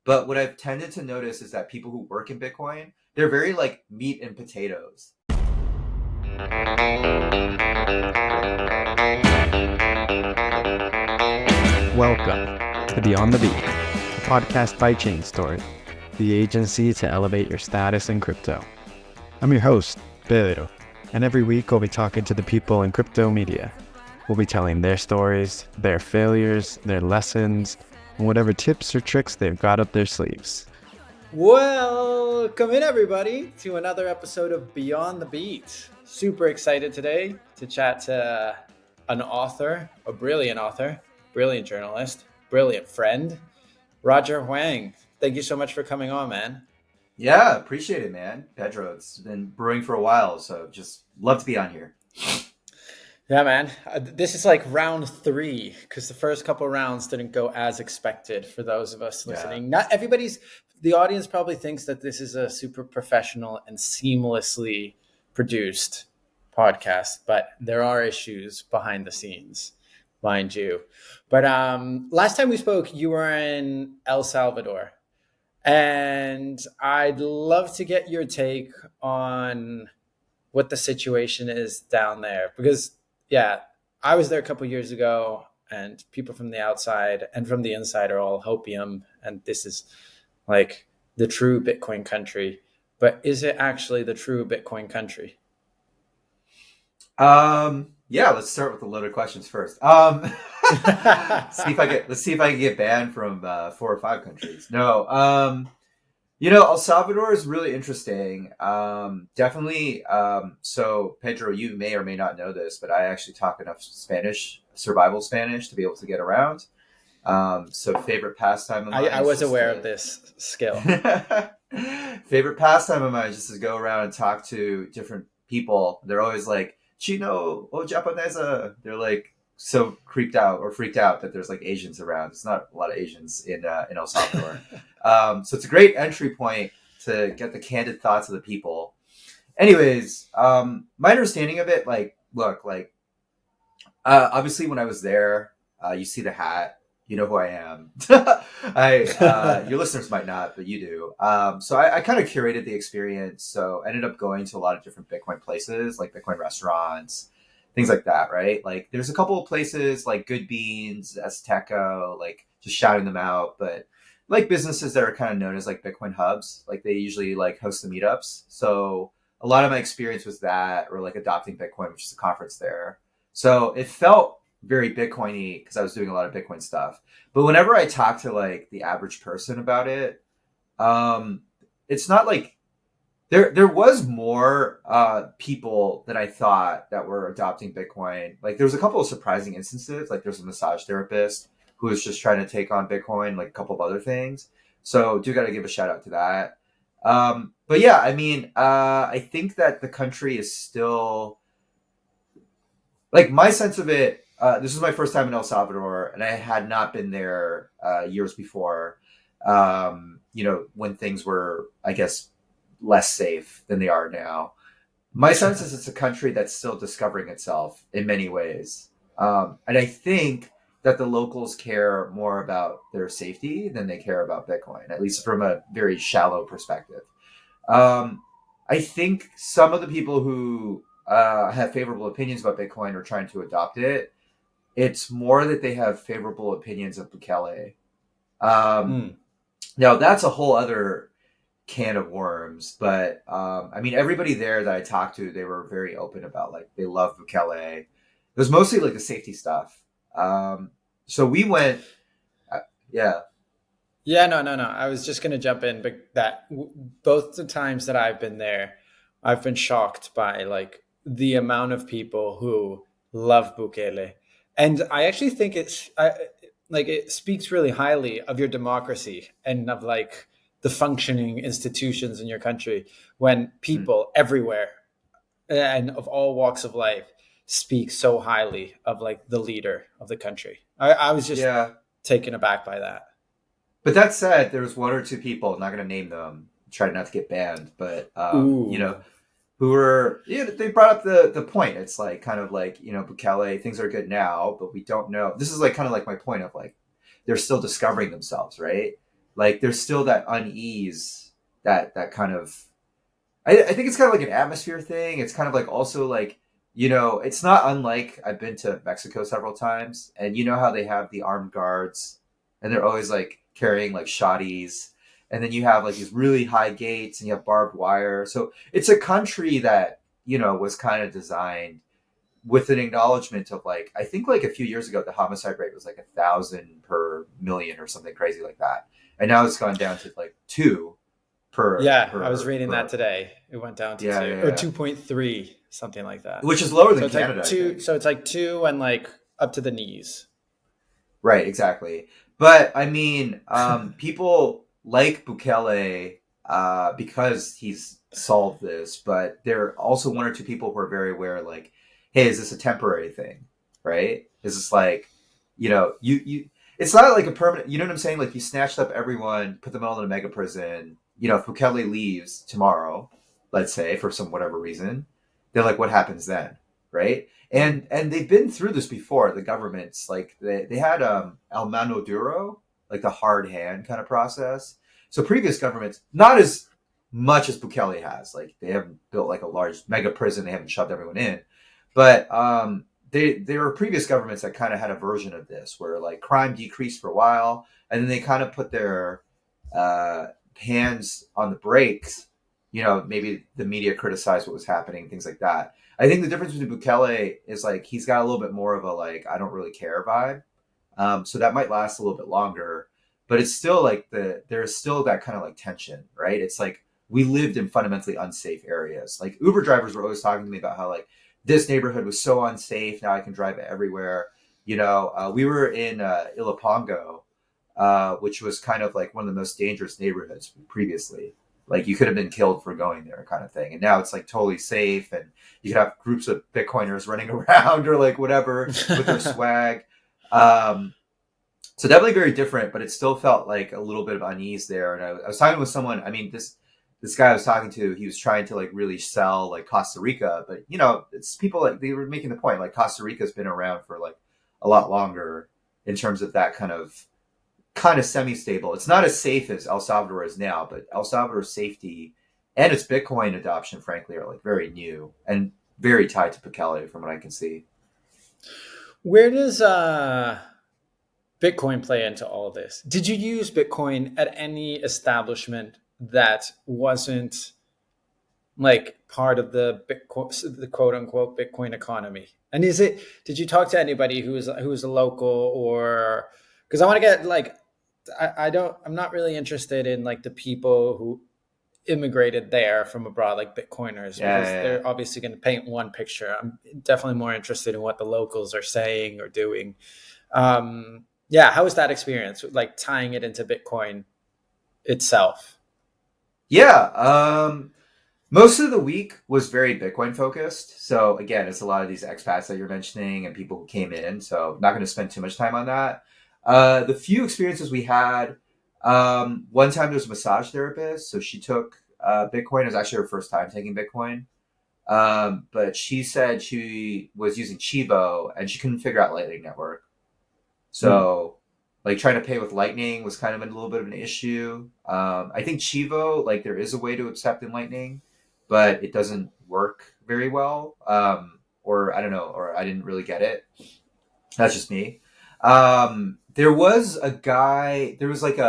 But what I've tended to notice is that people who work in Bitcoin, they're very like meat and potatoes. Welcome to Beyond the Beat, a podcast by Chain Story, the agency to elevate your status in crypto. I'm your host, Pedro, and every week we'll be talking to the people in crypto media. We'll be telling their stories, their failures, their lessons, and whatever tips or tricks they've got up their sleeves. Welcome in, everybody, to another episode of Beyond the Beat. Super excited today to chat to an author, a brilliant author, brilliant journalist, brilliant friend, Roger Huang. Thank you so much for coming on, man. Yeah, appreciate it, man. Pedro, it's been brewing for a while, so just love to be on here. Yeah, man. This is like round 3 because the first couple rounds didn't go as expected for those of us listening. Not everybody's, the audience probably thinks that this is a super professional and seamlessly produced podcast, but there are issues behind the scenes, mind you. But last time we spoke, you were in El Salvador, and I'd love to get your take on what the situation is down there, because yeah, I was there a couple of years ago, and people from the outside and from the inside are all hopium, and this is like the true Bitcoin country. But is it actually the true Bitcoin country? Yeah, let's start with the loaded questions first. Let's see if I can get banned from 4 or 5 countries. No. El Salvador is really interesting. Definitely. So Pedro, you may or may not know this, but I actually talk enough Spanish, survival Spanish, to be able to get around. So favorite pastime of mine. I was aware of this skill. Favorite pastime of mine is just to go around and talk to different people. They're always like, Chino o Japonesa. They're like so freaked out that there's like Asians around. It's not a lot of Asians in El Salvador. So it's a great entry point to get the candid thoughts of the people. Anyways, my understanding of it, obviously when I was there, you see the hat, you know who I am. Your listeners might not, but you do. So I kind of curated the experience. So I ended up going to a lot of different Bitcoin places, like Bitcoin restaurants, things like that, right? Like there's a couple of places like Good Beans, Azteco, like just shouting them out, but like businesses that are kind of known as like Bitcoin hubs, like they usually like host the meetups. So a lot of my experience was that, or like Adopting Bitcoin, which is a conference there. So it felt very Bitcoin-y because I was doing a lot of Bitcoin stuff. But whenever I talk to like the average person about it, it's not like there was more people than I thought that were adopting Bitcoin. Like there was a couple of surprising instances. Like there's a massage therapist who was just trying to take on Bitcoin, like a couple of other things. So do got to give a shout out to that. But yeah, I mean, I think that the country is still, like my sense of it, this was my first time in El Salvador, and I had not been there years before, when things were, I guess, less safe than they are now. My sense is it's a country that's still discovering itself in many ways. And I think that the locals care more about their safety than they care about Bitcoin, at least from a very shallow perspective. I think some of the people who have favorable opinions about Bitcoin are trying to adopt it. It's more that they have favorable opinions of Bukele. Now, that's a whole other can of worms. But, I mean, everybody there that I talked to, they were very open about, like, they love Bukele. It was mostly, like, the safety stuff. So we went, yeah. Yeah, no. I was just going to jump in, but both the times that I've been there, I've been shocked by, like, the amount of people who love Bukele. And I actually think it speaks really highly of your democracy and of like the functioning institutions in your country when people everywhere and of all walks of life speak so highly of like the leader of the country. I was just taken aback by that. But that said, there's 1 or 2 people, not going to name them, try not to get banned, but who were, they brought up the point. It's like kind of like, Bukele, things are good now, but we don't know. This is like kind of like my point of like, they're still discovering themselves, right? like there's still that unease, that kind of, I think it's kind of like an atmosphere thing. It's kind of like also like, it's not unlike, I've been to Mexico several times, and you know how they have the armed guards, and they're always like carrying like shotties, and then you have like these really high gates, and you have barbed wire. So it's a country that was kind of designed with an acknowledgement of like, I think like a few years ago the homicide rate was like 1,000 per million or something crazy like that, and now it's gone down to like 2 Yeah, I was per reading that today. It went down to yeah, 2 yeah, or yeah. 2.3, something like that. Which is lower So than it's like Canada, I two. think. So it's like 2 and like up to the knees. Right, exactly. But I mean, people like Bukele because he's solved this, but there are also one or two people who are very aware, like, hey, is this a temporary thing? Right? Is this like, you it's not like a permanent, you know what I'm saying? Like you snatched up everyone, put them all in a mega prison. If Bukele leaves tomorrow, let's say, for some whatever reason, they're like, what happens then? Right? And they've been through this before. The governments, like they had El Mano Duro, like the hard hand kind of process. So previous governments, not as much as Bukele has, like they haven't built like a large mega prison, they haven't shoved everyone in, but there were previous governments that kind of had a version of this where like crime decreased for a while, and then they kind of put their uh, hands on the brakes. Maybe the media criticized what was happening, things like that. I think the difference between Bukele is like he's got a little bit more of a like I don't really care vibe, so that might last a little bit longer. But it's still like there's still that kind of like tension, right? It's like we lived in fundamentally unsafe areas. Like Uber drivers were always talking to me about how like this neighborhood was so unsafe. Now I can drive it everywhere. We were in Ilopango, which was kind of like one of the most dangerous neighborhoods previously. Like you could have been killed for going there, kind of thing. And now it's like totally safe, and you could have groups of Bitcoiners running around or like whatever with their swag. Um, so definitely very different, but it still felt like a little bit of unease there. And I was talking with someone. I mean, this guy I was talking to, he was trying to like really sell like Costa Rica, but it's people like they were making the point like Costa Rica's been around for like a lot longer in terms of that kind of semi-stable. It's not as safe as El Salvador is now, but El Salvador's safety and its Bitcoin adoption, frankly, are like very new and very tied to Bukele from what I can see. Where does Bitcoin play into all of this? Did you use Bitcoin at any establishment that wasn't like part of the Bitcoin, the quote unquote Bitcoin economy? And did you talk to anybody who's a local, or because I want to get like, I'm not really interested in like the people who immigrated there from abroad, like Bitcoiners, Yeah, because yeah, yeah. they're obviously going to paint one picture. I'm definitely more interested in what the locals are saying or doing. Yeah, how was that experience, like tying it into Bitcoin itself? Yeah, most of the week was very Bitcoin focused. So again, it's a lot of these expats that you're mentioning and people who came in. So not going to spend too much time on that. The few experiences we had, one time there was a massage therapist. So she took Bitcoin. It was actually her first time taking Bitcoin. But she said she was using Chivo and she couldn't figure out Lightning Network. So like trying to pay with Lightning was kind of a little bit of an issue. I think Chivo, like there is a way to accept in Lightning, but it doesn't work very well. Or I don't know, or I didn't really get it. That's just me. There was a guy, there was like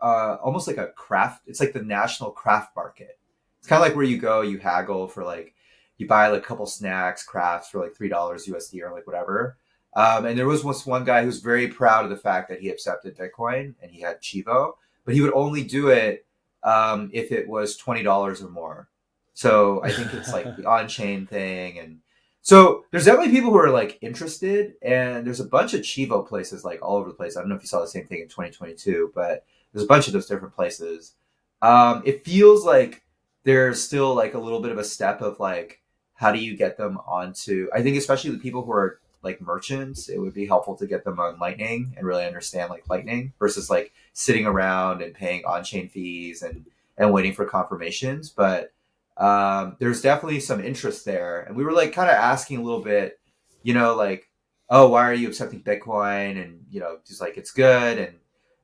almost like a craft. It's like the national craft market. It's kind of like where you go, you haggle for like, you buy like a couple snacks, crafts for like $3 USD or like whatever. And there was one guy who's very proud of the fact that he accepted Bitcoin and he had Chivo, but he would only do it if it was $20 or more. So I think it's like the on-chain thing. And so there's definitely people who are like interested, and there's a bunch of Chivo places like all over the place. I don't know if you saw the same thing in 2022, but there's a bunch of those different places. It feels like there's still like a little bit of a step of like, how do you get them onto, I think especially the people who are like merchants, it would be helpful to get them on Lightning and really understand like Lightning versus like sitting around and paying on-chain fees and waiting for confirmations. But there's definitely some interest there. And we were like kind of asking a little bit, like, oh, why are you accepting Bitcoin? And, just like, it's good. And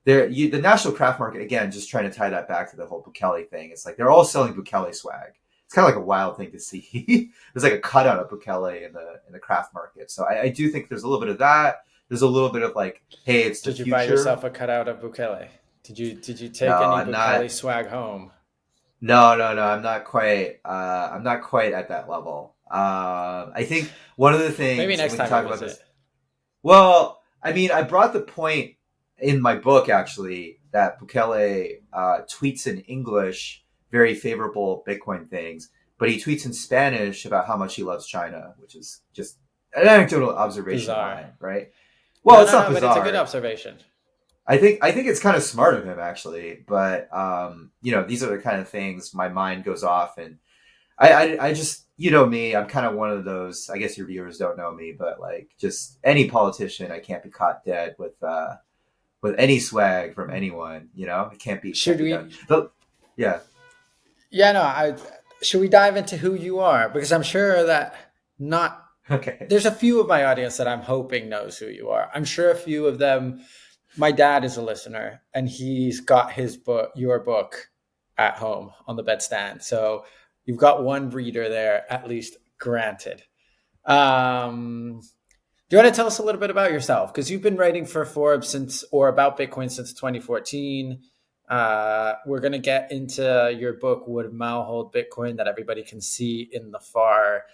the national craft market, again, just trying to tie that back to the whole Bukele thing. It's like they're all selling Bukele swag. It's kind of like a wild thing to see. There's like a cutout of Bukele in the craft market. So I do think there's a little bit of that. There's a little bit of like, hey, it's the Did you future. buy yourself a cutout of Bukele? Did you take No, any I'm Bukele not. swag home? No. I'm not quite. I'm not quite at that level. I think one of the Maybe things, and next we can time we talk about visit. this. Well, I mean, I brought the point in my book actually that Bukele tweets in English very favorable Bitcoin things, but he tweets in Spanish about how much he loves China, which is just an anecdotal observation of Bizarre. mine, right? Well, it's not But it's a good bizarre. observation. I think it's kind of smart of him actually, but these are the kind of things my mind goes off, and I just, me, I'm kind of one of those. I guess your viewers don't know me, but like just any politician, I can't be caught dead with any swag from anyone. It can't be. Should we? Done. But, yeah. Yeah, no. Should we dive into who you are? Because I'm sure that not. Okay. There's a few of my audience that I'm hoping knows who you are. I'm sure a few of them. My dad is a listener, and he's got your book, at home on the bedstand. So you've got one reader there, at least. Granted. Do you want to tell us a little bit about yourself? Because you've been writing for Forbes about Bitcoin since 2014. We're going to get into your book, Would Mao Hold Bitcoin, that everybody can see in the far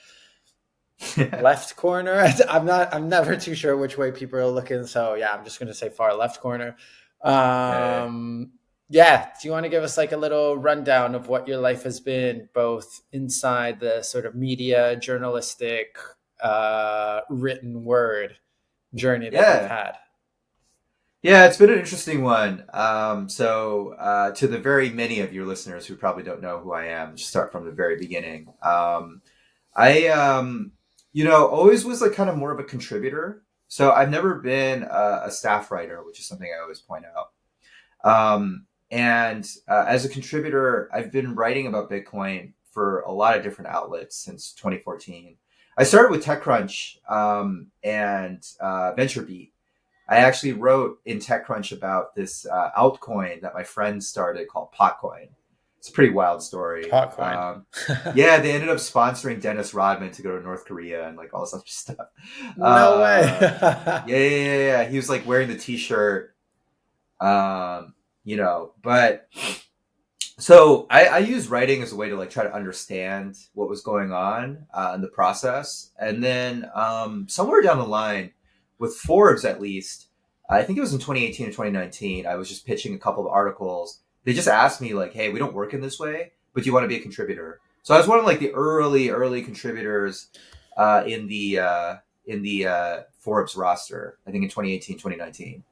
left corner. I'm never too sure which way people are looking. So yeah, I'm just going to say far left corner. Yeah. Do you want to give us like a little rundown of what your life has been, both inside the sort of media, journalistic, written word journey that you've had? Yeah, it's been an interesting one. To the very many of your listeners who probably don't know who I am, just start from the very beginning. I always was like kind of more of a contributor. So I've never been a staff writer, which is something I always point out. As a contributor, I've been writing about Bitcoin for a lot of different outlets since 2014. I started with TechCrunch and VentureBeat. I actually wrote in TechCrunch about this altcoin that my friends started called Potcoin. It's a pretty wild story. Potcoin. Yeah, they ended up sponsoring Dennis Rodman to go to North Korea and like all this other stuff. No way. Yeah. He was like wearing the T-shirt. But so I use writing as a way to like try to understand what was going on in the process. And then somewhere down the line with Forbes, at least, I think it was in 2018 or 2019, I was just pitching a couple of articles. They just asked me like, hey, we don't work in this way, but do you want to be a contributor? So I was one of like the early contributors in the Forbes roster, I think in 2018, 2019.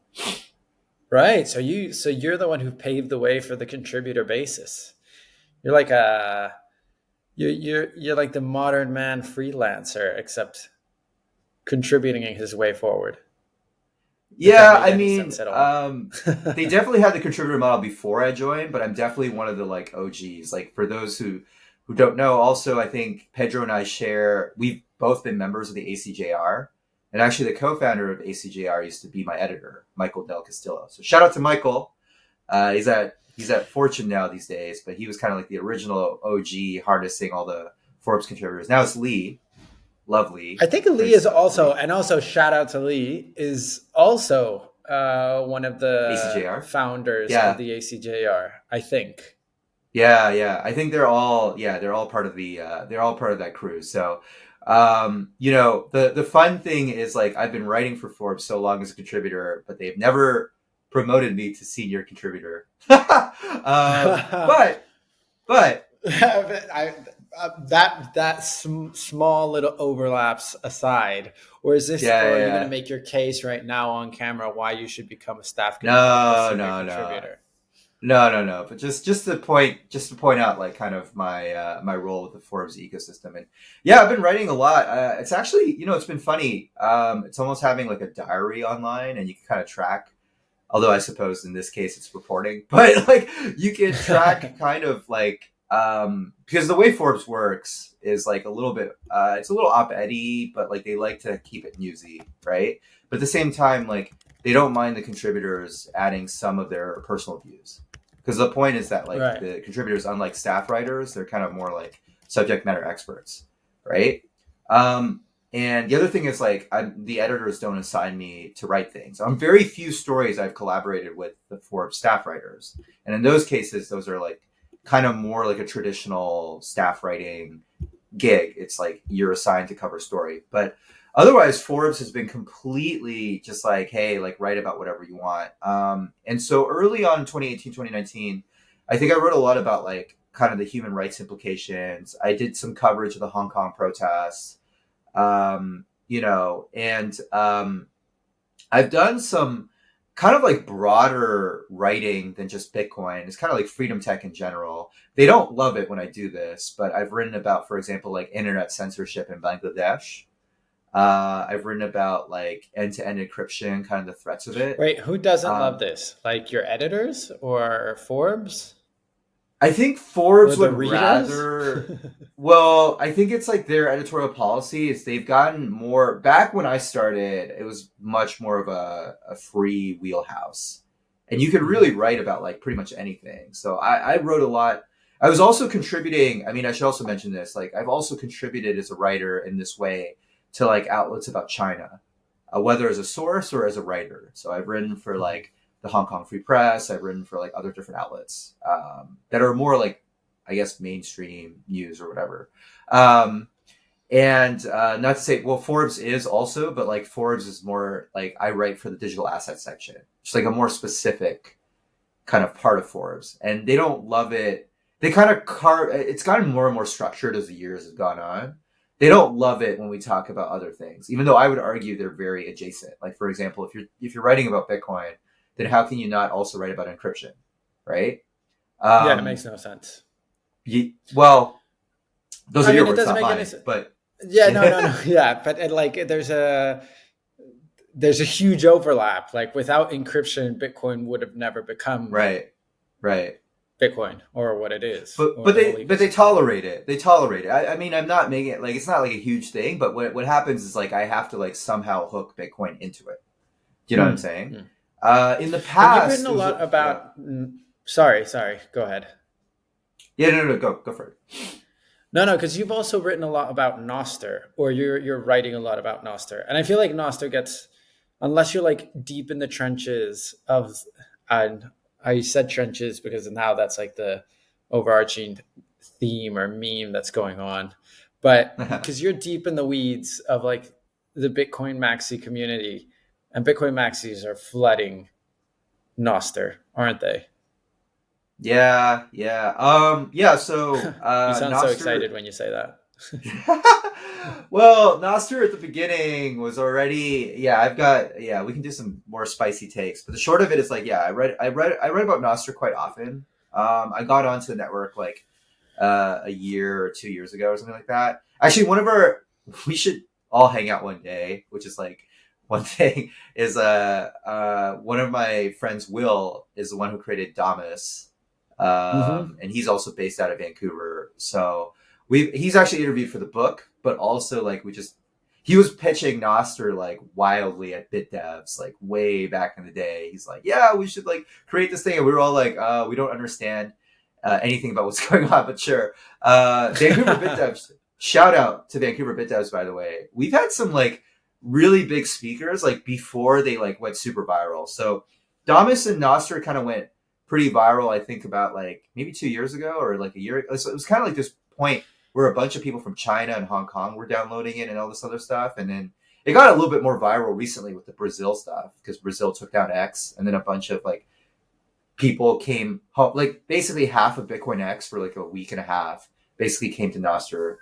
Right. So you're the one who paved the way for the contributor basis. You're like you're like the modern man freelancer, except contributing his way forward. Yeah, I mean, they definitely had the contributor model before I joined, but I'm definitely one of the like OGs. Like for those who don't know, also I think Pedro and I we've both been members of the ACJR. And actually, the co-founder of ACJR used to be my editor, Michael Del Castillo. So shout out to Michael. He's at Fortune now these days, but he was kind of like the original OG harnessing all the Forbes contributors. Now it's Lee. Lovely. I think Lee is also, and also shout out to Lee, is also one of the ACJR founders of the ACJR, I think. Yeah. I think they're all part of that crew. So the fun thing is like I've been writing for Forbes so long as a contributor, but they've never promoted me to senior contributor. But small little overlaps aside, or is this you're going to make your case right now on camera why you should become a staff contributor? No. But just to point out like kind of my role with the Forbes ecosystem. And yeah, I've been writing a lot. It's actually, it's been funny. It's almost having like a diary online, and you can kind of track, although I suppose in this case it's reporting, but like you can track kind of like, because the way Forbes works is like a little bit, it's a little op-edy, but like they like to keep it newsy, right? But at the same time, like they don't mind the contributors adding some of their personal views. Because the point is that like Right. the contributors, unlike staff writers, they're kind of more like subject matter experts, right? And the other thing is like the editors don't assign me to write things. On very few stories I've collaborated with the Forbes staff writers. And in those cases, those are like kind of more like a traditional staff writing gig. It's like you're assigned to cover story. But otherwise, Forbes has been completely just like, hey, like write about whatever you want. And so early on in 2018, 2019, I think I wrote a lot about like kind of the human rights implications. I did some coverage of the Hong Kong protests. I've done some kind of like broader writing than just Bitcoin. It's kind of like freedom tech in general. They don't love it when I do this, but I've written about, for example, like internet censorship in Bangladesh. I've written about like end-to-end encryption, kind of the threats of it. Wait, who doesn't love this? Like your editors or Forbes? I think Forbes Or the would readers? rather. Well, I think it's like their editorial policy is they've gotten more. Back when I started, it was much more of a free wheelhouse, and you could really write about like pretty much anything. So I wrote a lot. I was also contributing. I mean, I should also mention this. Like, I've also contributed as a writer in this way to like outlets about China, whether as a source or as a writer. So I've written for like the Hong Kong Free Press. I've written for like other different outlets that are more like, I guess, mainstream news or whatever. And not to say, well, Forbes is also, but like Forbes is more like I write for the digital asset section. It's like a more specific kind of part of Forbes, and they don't love it. They kind of it's gotten more and more structured as the years have gone on. They don't love it when we talk about other things, even though I would argue they're very adjacent. Like, for example, if you're writing about Bitcoin, then how can you not also write about encryption, right? Yeah, it makes no sense. Well, those are your It words, doesn't not make mine. any sense. But Yeah, no. Yeah, but there's a huge overlap. Like without encryption, Bitcoin would have never become right. Bitcoin or what it is. But they tolerate it. They tolerate it. I mean, I'm not making it like it's not like a huge thing. But what happens is like I have to like somehow hook Bitcoin into it. Do you know what I'm saying? In the past, you've written a lot about. Sorry. Go ahead. Yeah, no, go for it. No, because you've also written a lot about Nostr, or you're writing a lot about Nostr, and I feel like Nostr gets, unless you're like deep in the trenches of, and I said trenches because now that's like the overarching theme or meme that's going on, but because you're deep in the weeds of like the Bitcoin maxi community, and Bitcoin maxis are flooding Nostr, aren't they? Yeah. So You sound so excited when you say that. Well, Nostr at the beginning was already. We can do some more spicy takes, but the short of it is like, I read about Nostr quite often. I got onto the network like a year or 2 years ago or something like that. Actually, we should all hang out one day, which is like. One thing is one of my friends, Will, is the one who created Damus. And he's also based out of Vancouver. So he's actually interviewed for the book, but also like he was pitching Nostr like wildly at BitDevs, like way back in the day. He's like, yeah, we should like create this thing. And we were all like, we don't understand anything about what's going on, but sure. Vancouver BitDevs, shout out to Vancouver BitDevs, by the way. We've had some like really big speakers like before they like went super viral. So Damus and Nostr kind of went pretty viral, I think about like maybe 2 years ago or like a year ago. So it was kind of like this point where a bunch of people from China and Hong Kong were downloading it and all this other stuff. And then it got a little bit more viral recently with the Brazil stuff because Brazil took down X, and then a bunch of like people came home, like basically half of Bitcoin X for like a week and a half basically came to Nostr.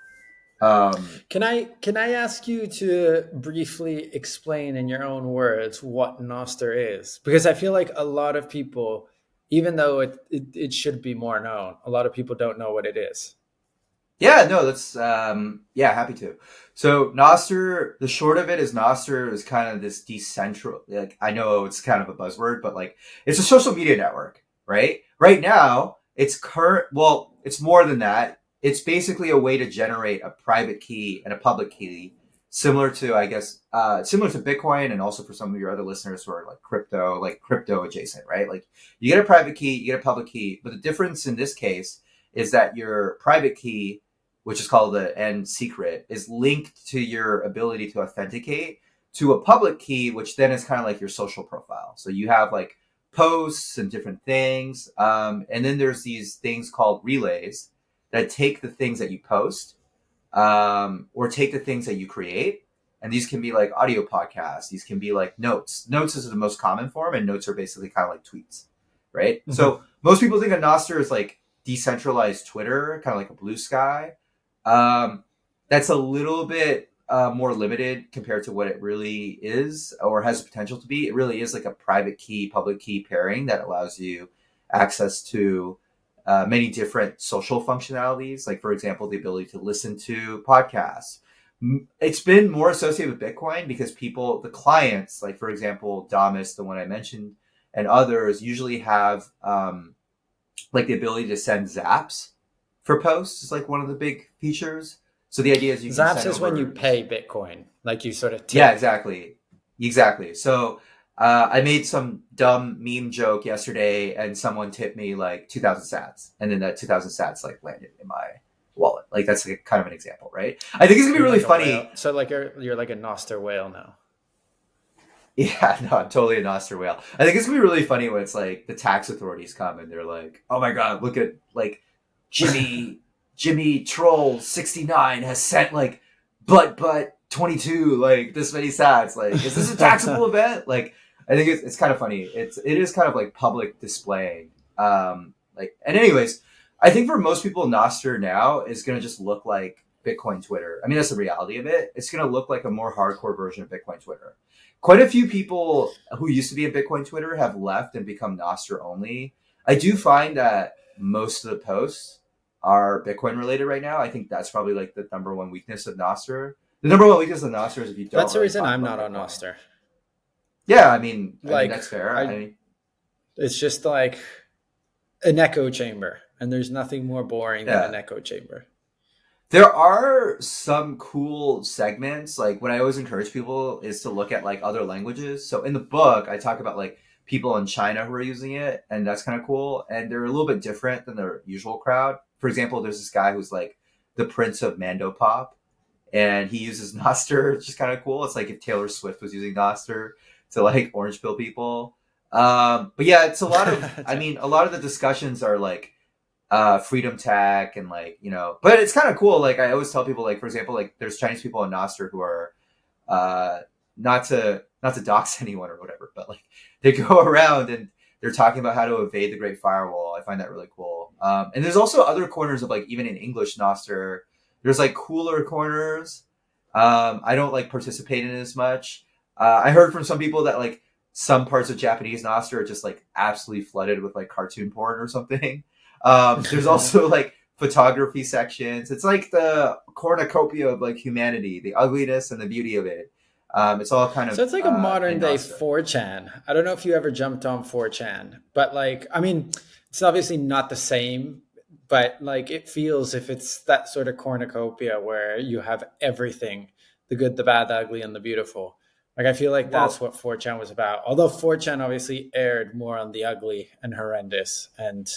Can I ask you to briefly explain in your own words what Nostr is? Because I feel like a lot of people, even though it should be more known, a lot of people don't know what it is. Yeah, no, that's happy to. So Nostr, the short of it is Nostr is kind of this decentral. Like, I know it's kind of a buzzword, but like it's a social media network, right? Right now, it's more than that. It's basically a way to generate a private key and a public key similar to, I guess, similar to Bitcoin, and also for some of your other listeners who are like crypto adjacent, right? Like you get a private key, you get a public key, but the difference in this case is that your private key, which is called the end secret, is linked to your ability to authenticate to a public key, which then is kind of like your social profile. So you have like posts and different things. And then there's these things called relays that take the things that you post, or take the things that you create. And these can be like audio podcasts. These can be like notes. Notes is the most common form, and notes are basically kind of like tweets, right? Mm-hmm. So most people think of Nostr as like decentralized Twitter, kind of like a blue sky. That's a little bit more limited compared to what it really is or has the potential to be. It really is like a private key, public key pairing that allows you access to many different social functionalities. Like, for example, the ability to listen to podcasts. It's been more associated with Bitcoin because people, the clients, like, for example, Damus, the one I mentioned, and others usually have like the ability to send zaps for posts. Is like one of the big features. So the idea is you can zaps is when you pay Bitcoin, like you sort of tip. Yeah, exactly. So I made some dumb meme joke yesterday, and someone tipped me like 2,000 sats, and then that 2,000 sats like landed in my wallet. Like that's like kind of an example, right? I think it's gonna be really funny. So like you're like a Nostr whale now. Yeah, no, I'm totally a Nostr whale. I think it's gonna be really funny when it's like the tax authorities come and they're like, "Oh my god, look at like Jimmy Troll 69 has sent like but 22 like this many sats. Like, is this a taxable event?" Like, I think it's kind of funny. It is kind of like public displaying. Like, and anyways, I think for most people, Nostr now is going to just look like Bitcoin Twitter. I mean, that's the reality of it. It's going to look like a more hardcore version of Bitcoin Twitter. Quite a few people who used to be in Bitcoin Twitter have left and become Nostr only. I do find that most of the posts are Bitcoin related right now. I think that's probably like the number one weakness of Nostr. The number one weakness of Nostr is if you don't. That's the reason I'm not on Nostr. Yeah, I mean that's fair. I mean, it's just like an echo chamber, and there's nothing more boring than an echo chamber. There are some cool segments. Like, what I always encourage people is to look at like other languages. So in the book, I talk about like people in China who are using it, and that's kind of cool. And they're a little bit different than the usual crowd. For example, there's this guy who's like the Prince of Mando Pop, and he uses Nostr, which is kind of cool. It's like if Taylor Swift was using Nostr to like orange pill people. But yeah, it's a lot of, I mean, a lot of the discussions are like freedom tech and like, you know, but it's kind of cool. Like I always tell people, like, for example, like there's Chinese people in Nostr who are not to dox anyone or whatever, but like they go around and they're talking about how to evade the Great Firewall. I find that really cool. And there's also other corners of like, even in English Nostr, there's like cooler corners. I don't like participate in it as much. I heard from some people that like some parts of Japanese Nostr are just like absolutely flooded with like cartoon porn or something. There's also like photography sections. It's like the cornucopia of like humanity, the ugliness and the beauty of it. It's all kind of, so it's like a modern day 4chan. I don't know if you ever jumped on 4chan, but like, I mean, it's obviously not the same, but like it feels if it's that sort of cornucopia where you have everything, the good, the bad, the ugly, and the beautiful. Like, I feel like that's what 4chan was about. Although 4chan obviously aired more on the ugly and horrendous and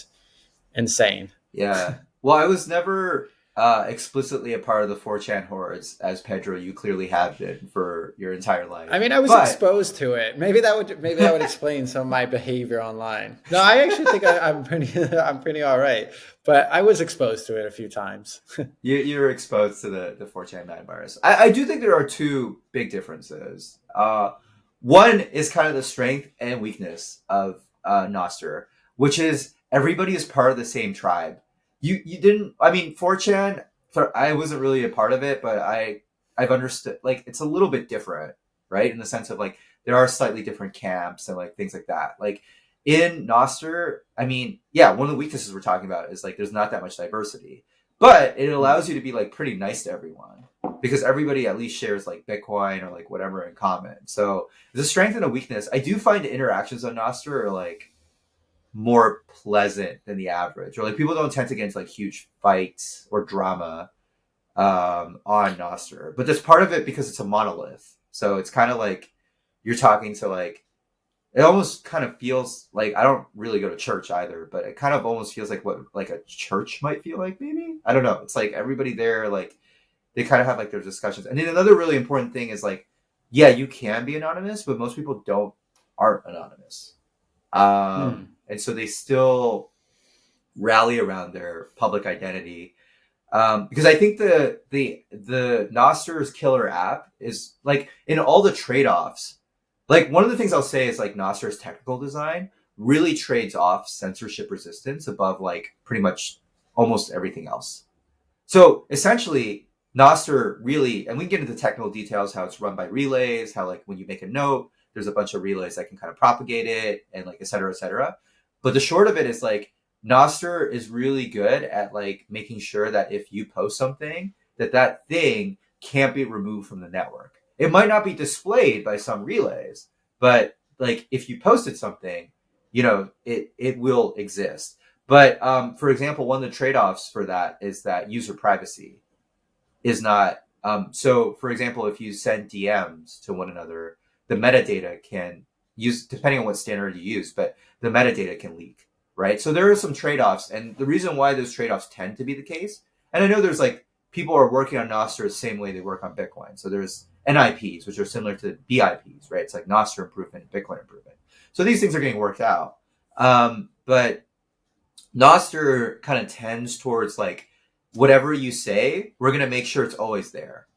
insane. Yeah. Well, I was never explicitly a part of the 4chan hordes, as Pedro, you clearly have been for your entire life. I mean, I was exposed to it. Maybe that would explain some of my behavior online. No, I actually think I'm pretty all right. But I was exposed to it a few times. You were exposed to the 4chan mad virus. I do think there are two big differences. One is kind of the strength and weakness of Nostr, which is everybody is part of the same tribe. You didn't, I mean, 4chan, I wasn't really a part of it, but I've understood, like, it's a little bit different, right? In the sense of, like, there are slightly different camps and, like, things like that. Like, in Nostr, I mean, yeah, one of the weaknesses we're talking about is, like, there's not that much diversity. But it allows you to be, like, pretty nice to everyone. Because everybody at least shares, like, Bitcoin or, like, whatever in common. So, there's a strength and a weakness. I do find the interactions on Nostr are, like, more pleasant than the average, or like people don't tend to get into like huge fights or drama. on Nostr, but that's part of it because it's a monolith. So it's kind of like you're talking to like, it almost kind of feels like, I don't really go to church either, but it kind of almost feels like what like a church might feel like, maybe. I don't know. It's like everybody there, like they kind of have like their discussions. And then another really important thing is like, yeah, you can be anonymous, but most people aren't anonymous. And so they still rally around their public identity. Because I think the Nostr's killer app is like, in all the trade-offs, like one of the things I'll say is like Nostr's technical design really trades off censorship resistance above like pretty much almost everything else. So essentially Nostr really, and we can get into the technical details, how it's run by relays, how like when you make a note, there's a bunch of relays that can kind of propagate it and like et cetera, et cetera. But the short of it is like Nostr is really good at like making sure that if you post something, that thing can't be removed from the network. It might not be displayed by some relays, but like if you posted something, it will exist. But for example, one of the trade-offs for that is that user privacy is not. So for example, if you send DMs to one another, the metadata can use, depending on what standard you use, but the metadata can leak, right? So there are some trade-offs, and the reason why those trade-offs tend to be the case, and I know there's like people are working on Nostr the same way they work on Bitcoin. So there's NIPs, which are similar to BIPs, right? It's like Nostr improvement, Bitcoin improvement. So these things are getting worked out. But Nostr kind of tends towards like, whatever you say, we're going to make sure it's always there.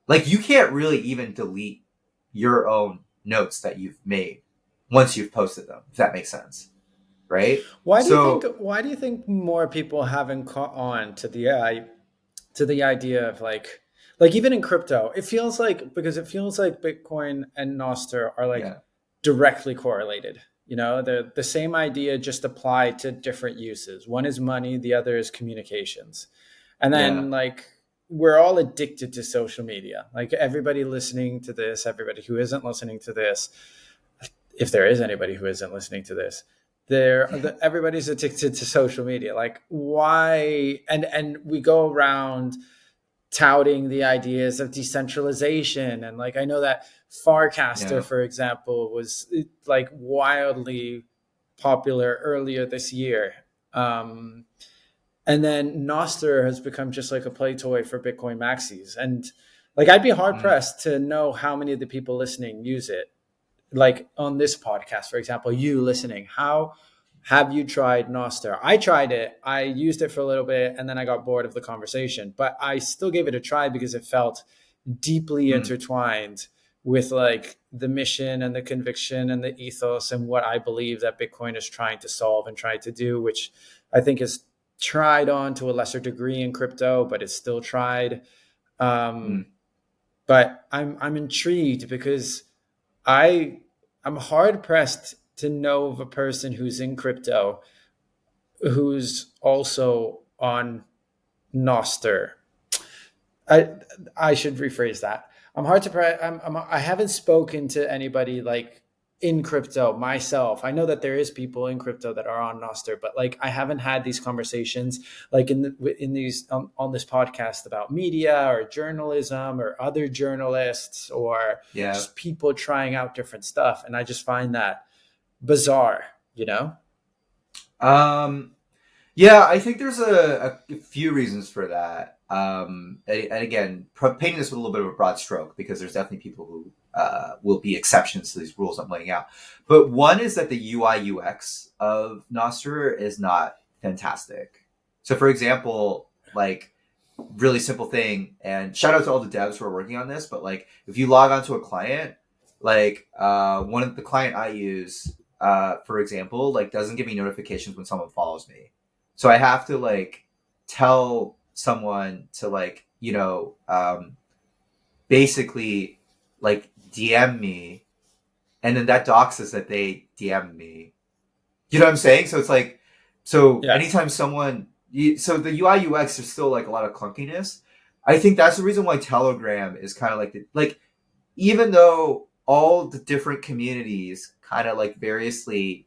Like you can't really even delete your own notes that you've made once you've posted them, if that makes sense. Right? Why do you think more people haven't caught on to the idea of like even in crypto, it feels like Bitcoin and Nostr are like directly correlated. They're the same idea, just applied to different uses. One is money, the other is communications. And then like we're all addicted to social media. Like everybody listening to this, everybody who isn't listening to this, if there is anybody who isn't listening to this, everybody's addicted to social media. Like why? And we go around touting the ideas of decentralization. And like, I know that Farcaster, for example, was like wildly popular earlier this year. And then Nostr has become just like a play toy for Bitcoin maxis. And like, I'd be hard pressed to know how many of the people listening use it. Like on this podcast, for example, you listening, how have you tried Nostr? I tried it. I used it for a little bit and then I got bored of the conversation, but I still gave it a try because it felt deeply intertwined with like the mission and the conviction and the ethos and what I believe that Bitcoin is trying to solve and trying to do, which I think is tried on to a lesser degree in crypto, but it's still tried. But I'm intrigued because I'm hard pressed to know of a person who's in crypto who's also on Nostr. I should rephrase that. I haven't spoken to anybody like in crypto myself. I know that there is people in crypto that are on Nostr, but like I haven't had these conversations like on this podcast about media or journalism or other journalists or just people trying out different stuff. And I just find that bizarre, I think there's a few reasons for that. And again, painting this with a little bit of a broad stroke, because there's definitely people who will be exceptions to these rules I'm laying out. But one is that the UI UX of Nostr is not fantastic. So for example, like really simple thing, and shout out to all the devs who are working on this, but like if you log onto a client, like one of the client I use, for example, like doesn't give me notifications when someone follows me. So I have to like tell someone to like, basically like DM me, and then that doxes that they DM me. You know what I'm saying? So it's like, anytime someone, so the UI UX is still like a lot of clunkiness. I think that's the reason why Telegram is kind of like even though all the different communities kind of like variously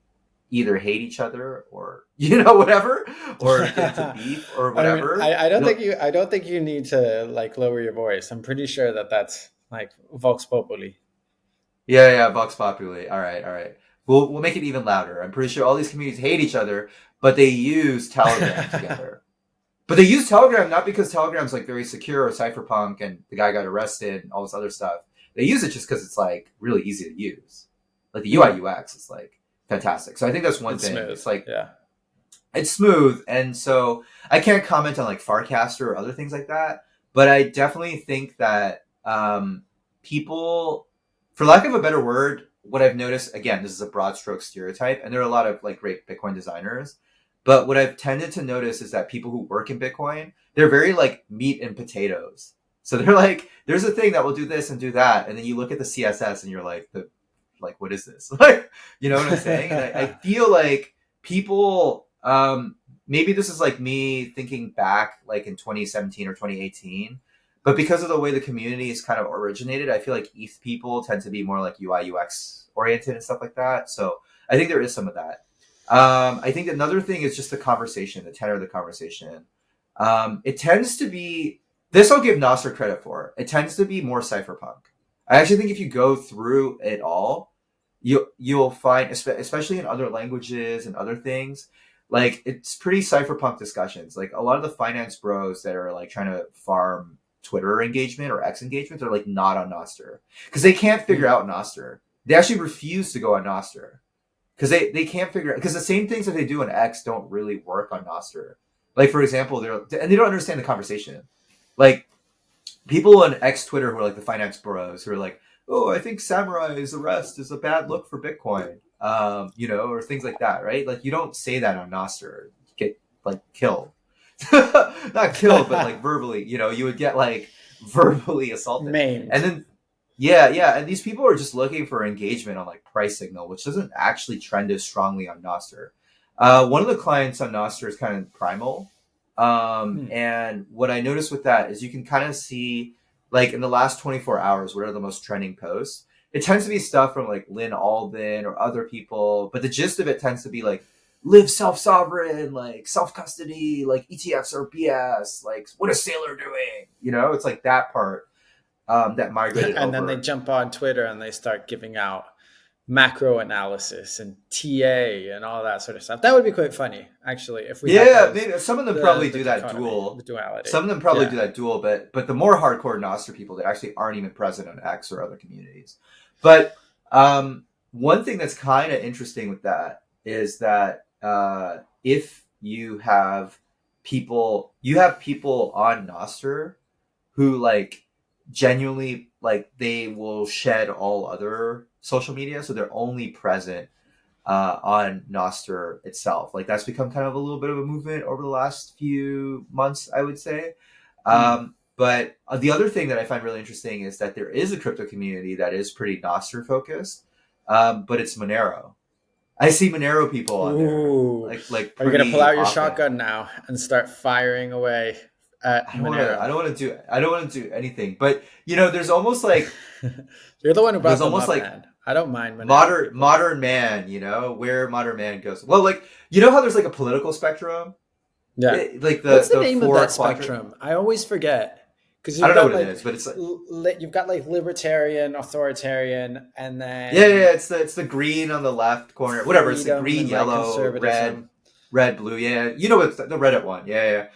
either hate each other or whatever, or get into beef or whatever. I don't think you need to like lower your voice. I'm pretty sure that that's like Vox Populi. Yeah, Vox Populi. All right. We'll make it even louder. I'm pretty sure all these communities hate each other, but they use Telegram together. But they use Telegram not because Telegram's like very secure or cypherpunk and the guy got arrested and all this other stuff. They use it just because it's like really easy to use. Like the UI UX is like fantastic. So I think that's one thing. Smooth. It's like, yeah, it's smooth. And so I can't comment on like Farcaster or other things like that. But I definitely think that people, for lack of a better word, what I've noticed, again, this is a broad stroke stereotype, and there are a lot of like great Bitcoin designers. But what I've tended to notice is that people who work in Bitcoin, they're very like meat and potatoes. So they're like, there's a thing that will do this and do that. And then you look at the CSS and you're like, what is this? Like, you know what I'm saying? And I feel like people, maybe this is like me thinking back like in 2017 or 2018, but because of the way the community is kind of originated, I feel like ETH people tend to be more like UI UX oriented and stuff like that. So I think there is some of that. I think another thing is just the conversation, the tenor of the conversation. It tends to be, this I'll give Nostr credit for. It tends to be more cypherpunk. I actually think if you go through it all, you'll find, especially in other languages and other things, like it's pretty cypherpunk discussions. Like a lot of the finance bros that are like trying to farm Twitter engagement or X engagement, they're like not on Nostr because they can't figure out Nostr. They actually refuse to go on Nostr because they can't figure out, because the same things that they do on X don't really work on Nostr. Like for example, they don't understand the conversation. Like people on X Twitter who are like the finance bros who are like, oh, I think Samurai's arrest is a bad look for Bitcoin, or things like that, right? Like you don't say that on Nostr, get like killed. Not killed, but like verbally, you would get like verbally assaulted. Maimed. And then, yeah. And these people are just looking for engagement on like price signal, which doesn't actually trend as strongly on Nostr. One of the clients on Nostr is kind of Primal. And what I noticed with that is you can kind of see like in the last 24 hours, what are the most trending posts? It tends to be stuff from like Lynn Alden or other people, but the gist of it tends to be like, live self-sovereign, like self-custody, like ETFs are BS, like what is Sailor doing? It's like that part that migrated and over. then they jump on Twitter and they start giving out macro analysis and TA and all that sort of stuff. That would be quite funny, actually. If we maybe some of them probably do that dual. The duality. Some of them probably do that dual, but the more hardcore Nostr people that actually aren't even present on X or other communities. But one thing that's kind of interesting with that is that if you have people on Nostr who like genuinely like they will shed all other social media, so they're only present on Nostr itself. Like that's become kind of a little bit of a movement over the last few months, I would say. But the other thing that I find really interesting is that there is a crypto community that is pretty Nostr focused, but it's Monero. I see Monero people on there. Like are you gonna pull out your often. shotgun now and start firing away at Monero? I don't want to do anything. But there's almost like you're the one who brought them almost up, like man. I don't mind Monero. Modern man, where modern man goes. Well, like how there's like a political spectrum. Yeah. Like what's the name of that spectrum? I always forget. Because I don't know what it is, but it's like you've got like libertarian, authoritarian, and then it's the green on the left corner, whatever. It's the green, yellow, red, blue. Yeah, it's the Reddit one. Yeah.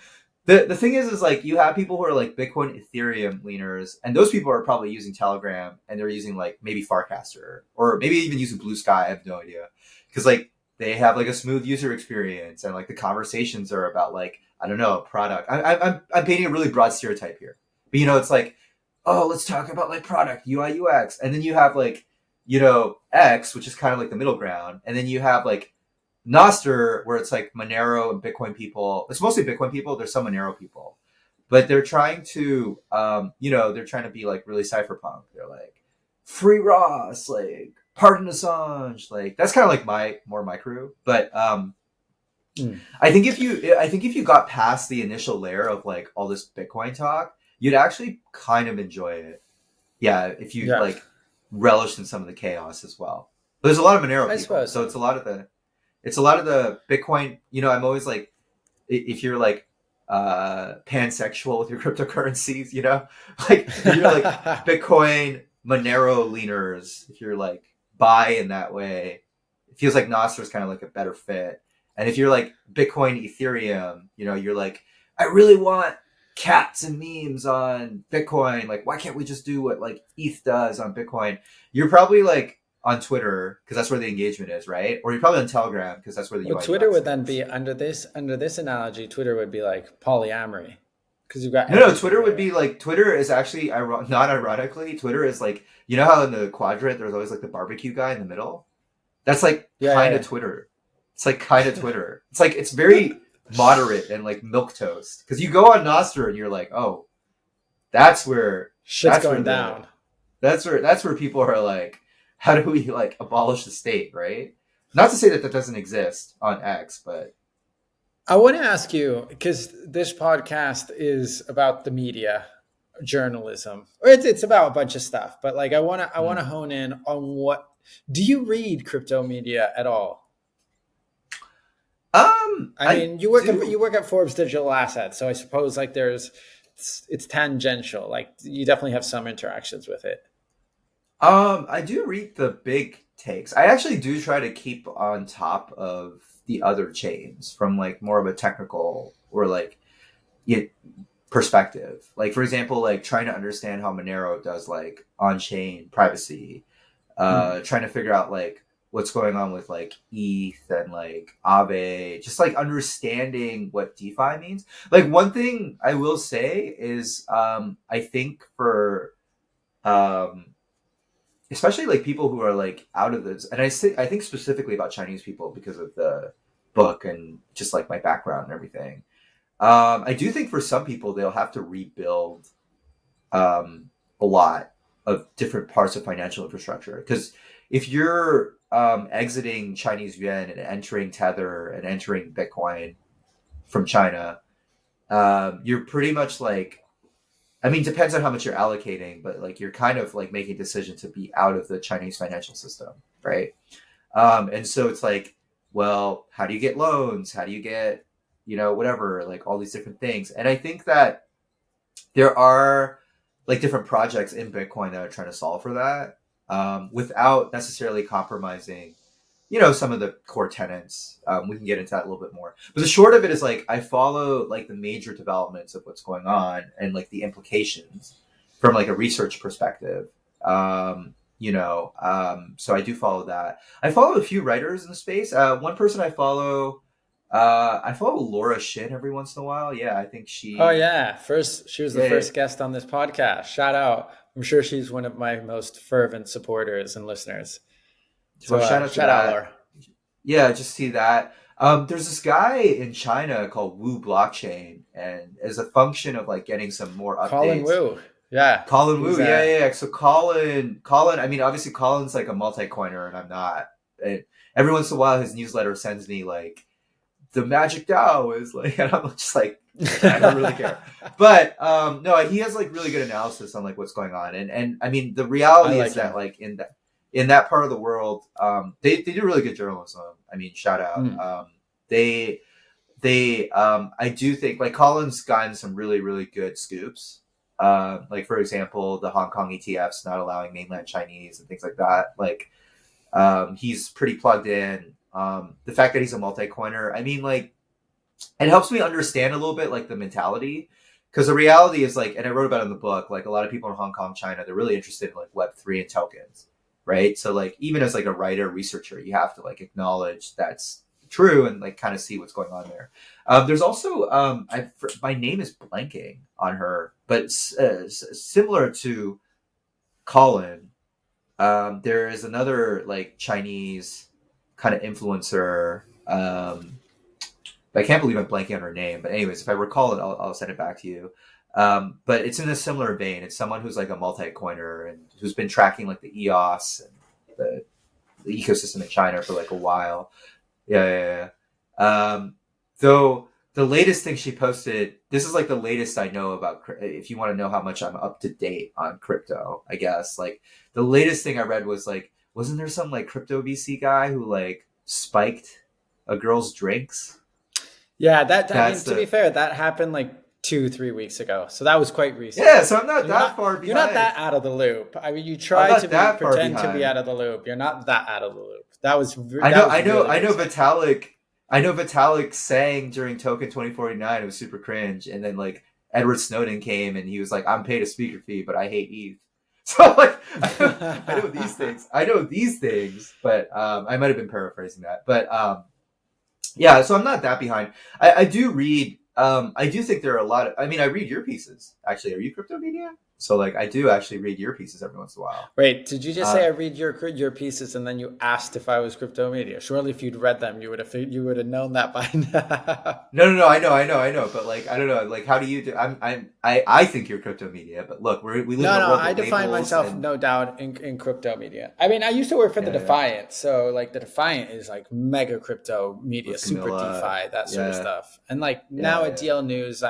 The thing is like you have people who are like Bitcoin, Ethereum leaners, and those people are probably using Telegram and they're using like maybe Farcaster or maybe even using Blue Sky. I have no idea, because like they have like a smooth user experience and like the conversations are about like I don't know, a product. I'm painting a really broad stereotype here. But it's like, oh, let's talk about like product, UI, UX. And then you have like, X, which is kind of like the middle ground. And then you have like Nostr, where it's like Monero and Bitcoin people. It's mostly Bitcoin people. There's some Monero people. But they're trying to, they're trying to be like really cypherpunk. They're like, free Ross, like, pardon Assange. Like, that's kind of like more my crew. But I think if you got past the initial layer of like all this Bitcoin talk, you'd actually kind of enjoy it. Yeah, if you like relished in some of the chaos as well. But there's a lot of Monero people, so it's a lot of the It's a lot of the Bitcoin. I'm always like, if you're like pansexual with your cryptocurrencies, like if you're like Bitcoin Monero leaners, if you're like buy in that way, it feels like Nostr is kind of like a better fit. And if you're like Bitcoin Ethereum, you're like, I really want cats and memes on Bitcoin. Like, why can't we just do what like ETH does on Bitcoin? You're probably like on Twitter because that's where the engagement is, right? Or you're probably on Telegram because that's where the Well, UI Twitter UX would then is. be under this analogy. Twitter would be like polyamory because you've got No, Twitter everything would there. be like Twitter is actually not ironically. Twitter is like how in the quadrant there's always like the barbecue guy in the middle. That's like Yeah, kind of yeah, Twitter. It's like kind of Twitter. It's like it's very moderate and like milk toast because you go on Nostr and you're like, oh, that's where shit's that's where going the down. that's where people are like, how do we like abolish the state, right? Not to say that that doesn't exist on X, but I want to ask you because this podcast is about the media, journalism, or it's about a bunch of stuff. But like, I want to hone in on what do you read crypto media at all? I I mean, you do. work at Forbes Digital Assets, so I suppose like it's tangential. Like you definitely have some interactions with it. I do read the big takes. I actually do try to keep on top of the other chains from like more of a technical or like y- perspective. Like for example, like trying to understand how Monero does like on-chain privacy, Mm. trying to figure out like what's going on with like ETH and like Aave, just like understanding what DeFi means. Like one thing I will say is I think for um especially like people who are like out of this, and I think specifically about Chinese people because of the book and just like my background and everything. I do think for some people they'll have to rebuild um, a lot of different parts of financial infrastructure because if you're exiting Chinese yuan and entering Tether and entering Bitcoin from China, you're pretty much like, I mean, depends on how much you're allocating, but like you're kind of like making a decision to be out of the Chinese financial system, right? And so it's like, well, how do you get loans? How do you get, whatever, like all these different things. And I think that there are like different projects in Bitcoin that are trying to solve for that without necessarily compromising, some of the core tenets. We can get into that a little bit more. But the short of it is like I follow like the major developments of what's going on and like the implications from like a research perspective. So I do follow that. I follow a few writers in the space. One person I follow Laura Shin every once in a while. Yeah, I think Oh she. yeah, first she was the Yeah. first guest on this podcast. Shout out! I'm sure she's one of my most fervent supporters and listeners. Well, So shout out to shout out, that. Laura. Yeah, just see that. There's this guy in China called Wu Blockchain, and as a function of like getting some more Colin updates, Wu. Yeah, Colin he's Wu, yeah, yeah, yeah. So Colin. I mean, obviously Colin's like a multi-coiner, and I'm not. And every once in a while, his newsletter sends me like the magic DAO is like, and I'm just like, I don't really care. But no, he has like really good analysis on like what's going on, and I mean, the I reality is like that him. like in that part of the world, they do really good journalism. I mean, shout out. Mm. I do think like Colin's gotten some really really good scoops. Like for example, the Hong Kong ETFs not allowing mainland Chinese and things like that. Like he's pretty plugged in. The fact that he's a multi-coiner, I mean, like it helps me understand a little bit like the mentality because the reality is like, and I wrote about it in the book, like a lot of people in Hong Kong, China, they're really interested in like Web3 and tokens, right? So like even as like a writer, researcher, you have to like acknowledge that's true and like kind of see what's going on there. There's also my name is blanking on her, but similar to Colin, there is another like Chinese kind of influencer. I can't believe I'm blanking on her name. But anyways, if I recall it, I'll send it back to you. But it's in a similar vein. It's someone who's like a multi-coiner and who's been tracking like the EOS and the ecosystem in China for like a while. Yeah, yeah, yeah. Though the latest thing she posted, this is like the latest I know about. If you want to know how much I'm up to date on crypto, I guess like the latest thing I read was like, wasn't there some like crypto VC guy who like spiked? a girl's drinks. Yeah, that I mean, That's to be fair, that happened like 2-3 weeks ago, so that was quite recent. Yeah, so I'm not So that far behind. You're not that out of the loop. I mean, you I'm try not to that far pretend to be behind. out of the loop. You're not that out of the loop. That was I know really recent. Vitalik. I know Vitalik sang during Token 2049. It was super cringe, and then like Edward Snowden came and he was like, "I'm paid a speaker fee, but I hate ETH." So like, I know these things. I know these things, but I might have been paraphrasing that. But yeah, so I'm not that behind. I do read. I do think there are a lot of. I mean, I read your pieces. Actually, are you crypto media? So like, I do actually read your pieces every once in a while. Wait, did you just say I read your pieces and then you asked if I was crypto media? Surely, if you'd read them, you would have known that by now. No. I know. But like, I don't know. Like, how do you do? I think you're crypto media, but look, we live in a No, world. I define myself, no doubt, in crypto media. I mean, I used to work for the Defiant, so like the Defiant is like mega crypto media, super DeFi, that sort of stuff. And like now at DL News,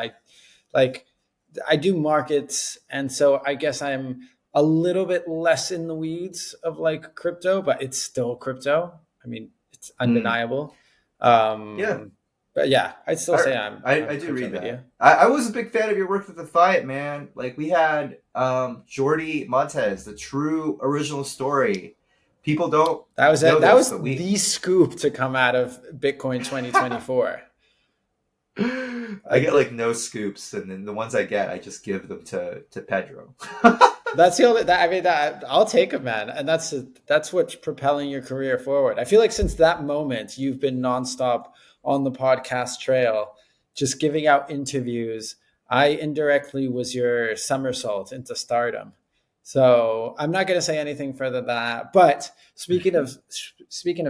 I do markets, and so I guess I'm a little bit less in the weeds of like crypto, but it's still crypto. I mean, it's undeniable. But yeah, I'd still say I do read media. That. I was a big fan of your work with Defiant, man. Like we had Jordi Montez, the true original story. People don't. That was it. That was the scoop to come out of Bitcoin 2024. I get like no scoops, and then the ones I get, I just give them to Pedro. That's the only. I'll take it, man, and that's what's propelling your career forward. I feel like since that moment, you've been nonstop on the podcast trail, just giving out interviews. I indirectly was your somersault into stardom. So I'm not going to say anything further than that. But speaking of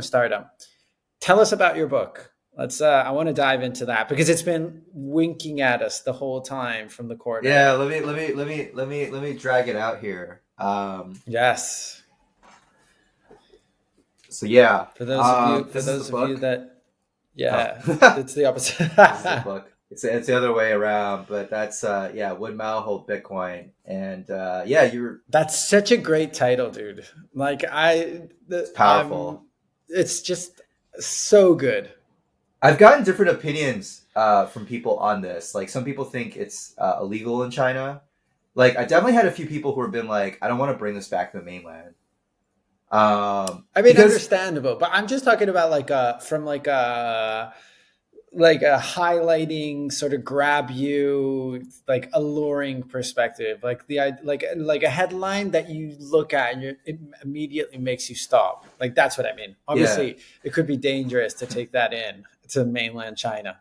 stardom, tell us about your book. Let's. I want to dive into that because it's been winking at us the whole time from the corner. Yeah, let me drag it out here. Yes. So yeah, for those of you that, it's the opposite. This is the book. It's the other way around, but that's Would Mao Hold Bitcoin? And That's such a great title, dude. Like it's powerful. It's just so good. I've gotten different opinions from people on this. Like some people think it's illegal in China. Like I definitely had a few people who have been like, I don't want to bring this back to the mainland. I mean, understandable, but I'm just talking about from a highlighting, sort of grab you, like alluring perspective, like a headline that you look at and it immediately makes you stop. Like that's what I mean. Obviously, it could be dangerous to take that in to mainland China.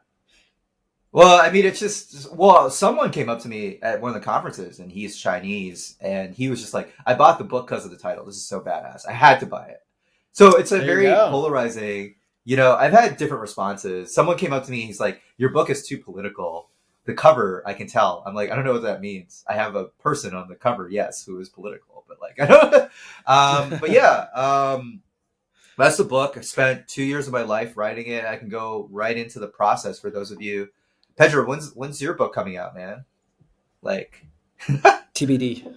Well, I mean, it's just someone came up to me at one of the conferences, and he's Chinese, and he was just like, "I bought the book because of the title. This is so badass. I had to buy it." So it's a very polarizing. You know, I've had different responses. Someone came up to me. He's like, "Your book is too political. The cover, I can tell." I'm like, "I don't know what that means. I have a person on the cover, yes, who is political, but like, I don't." But yeah, that's the book. I spent 2 years of my life writing it. I can go right into the process for those of you. Pedro, when's your book coming out, man? Like TBD.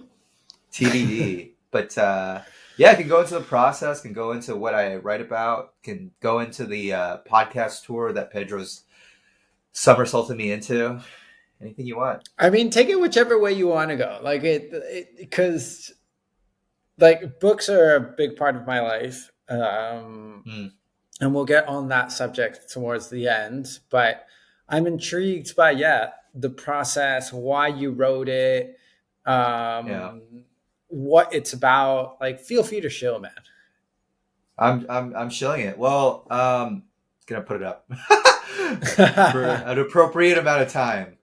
But I can go into the process, can go into what I write about, can go into the podcast tour that Pedro's somersaulted me into. Anything you want. I mean, take it whichever way you want to go. Like because like books are a big part of my life. And we'll get on that subject towards the end, but I'm intrigued by the process, why you wrote it, what it's about. Like, feel free to shill, man. I'm shilling it. Well, gonna put it up for an appropriate amount of time.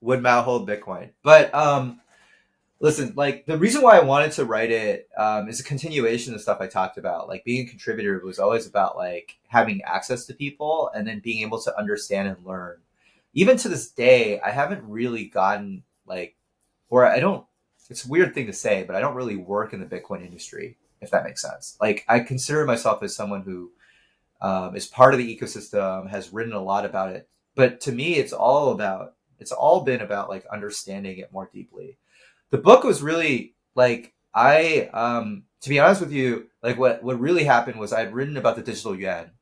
Would Mao hold Bitcoin? But listen, like the reason why I wanted to write it is a continuation of stuff I talked about. Like being a contributor was always about like having access to people and then being able to understand and learn. Even to this day, I haven't really gotten it's a weird thing to say, but I don't really work in the Bitcoin industry, if that makes sense. Like I consider myself as someone who is part of the ecosystem, has written a lot about it. But to me, it's all been about like understanding it more deeply. The book was really like, to be honest with you, like what really happened was I'd written about the digital yuan.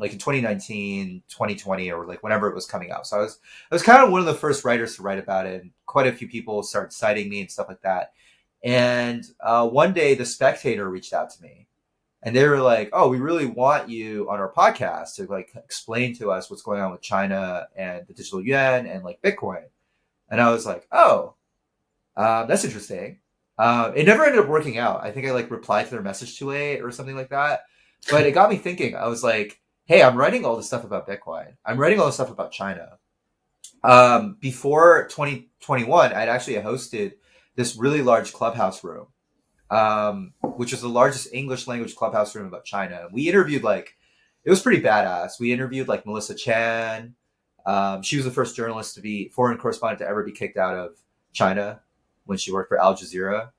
like in 2019, 2020, or like whenever it was coming out. So I was kind of one of the first writers to write about it, and quite a few people started citing me and stuff like that. And one day, The Spectator reached out to me, and they were like, "Oh, we really want you on our podcast to like explain to us what's going on with China and the digital yuan and like Bitcoin." And I was like, "Oh, that's interesting." It never ended up working out. I think I like replied to their message too late or something like that. But it got me thinking. I was like, "Hey, I'm writing all this stuff about Bitcoin. I'm writing all this stuff about China." Before 2021, I'd actually hosted this really large clubhouse room, which was the largest English language clubhouse room about China. We interviewed it was pretty badass. We interviewed like Melissa Chan. She was the first journalist to be foreign correspondent to ever be kicked out of China when she worked for Al Jazeera.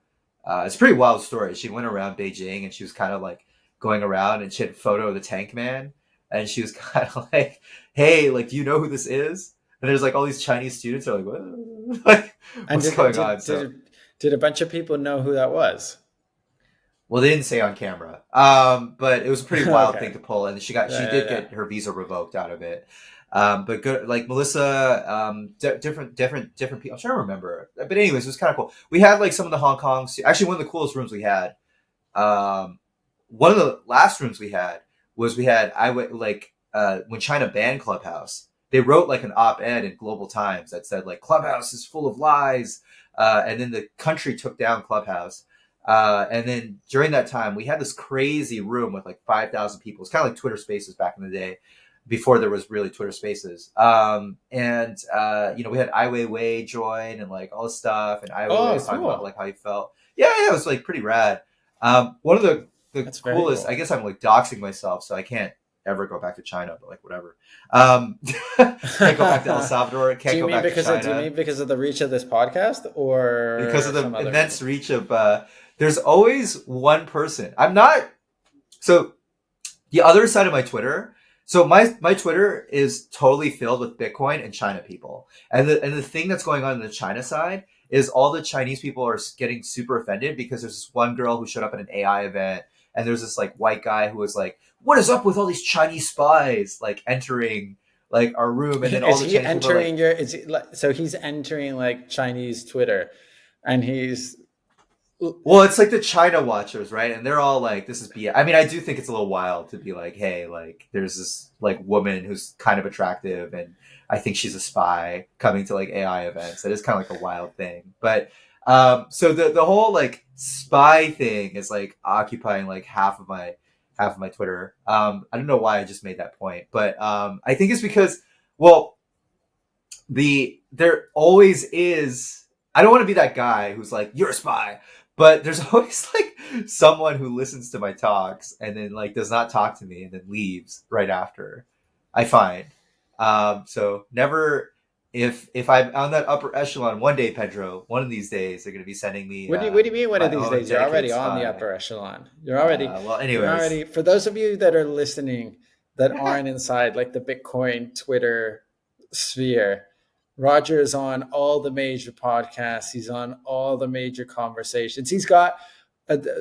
It's a pretty wild story. She went around Beijing and she was kind of like going around, and she had a photo of the tank man. And she was kind of like, "Hey, like, do you know who this is?" And there's like all these Chinese students are like, "What?" Like, what's going on? Did a bunch of people know who that was? Well, they didn't say on camera, but it was a pretty wild Okay. thing to pull, and she did get her visa revoked out of it. But good, like Melissa, different people. I'm trying to remember, but anyways, it was kind of cool. We had like some of the Hong Kong. Actually, one of the coolest rooms we had. One of the last rooms we had was when China banned Clubhouse. They wrote like an op-ed in Global Times that said like Clubhouse is full of lies, and then the country took down Clubhouse. And then during that time, we had this crazy room with like 5,000 people. It's kind of like Twitter Spaces back in the day, before there was really Twitter Spaces. We had Ai Weiwei join and like all this stuff, and Ai Weiwei was talking about like how he felt. Yeah, it was like pretty rad. One of the That's coolest. cool. I guess I'm like doxing myself, so I can't ever go back to China, but like whatever. Can't go back to El Salvador. Can't go back to China. Do you mean because of the reach of this podcast, or because of the immense reach of there's always one person. I'm not so the other side of my Twitter. So my Twitter is totally filled with Bitcoin and China people. And the thing that's going on the China side is all the Chinese people are getting super offended because there's this one girl who showed up at an AI event, and there's this like white guy who was like, "What is up with all these Chinese spies like entering like our room?" And then all the Chinese people are like, so he's entering like Chinese Twitter, and he's well, it's like the China watchers, right? And they're all like, "This is BS." I mean, I do think it's a little wild to be like, "Hey, like, there's this like woman who's kind of attractive, and I think she's a spy coming to like AI events." That is kind of like a wild thing. But so the whole like spy thing is like occupying like half of my Twitter. I don't know why I just made that point, but I think it's because, well, there always is. I don't want to be that guy who's like, "You're a spy." But there's always like someone who listens to my talks and then like does not talk to me and then leaves right after. I find. So never, if I'm on that upper echelon one day, Pedro, one of these days they're going to be sending me. What do you mean one of these days? You're already on the upper echelon. You're already well. Anyways, for those of you that are listening that aren't inside like the Bitcoin Twitter sphere, Roger is on all the major podcasts. He's on all the major conversations. He's got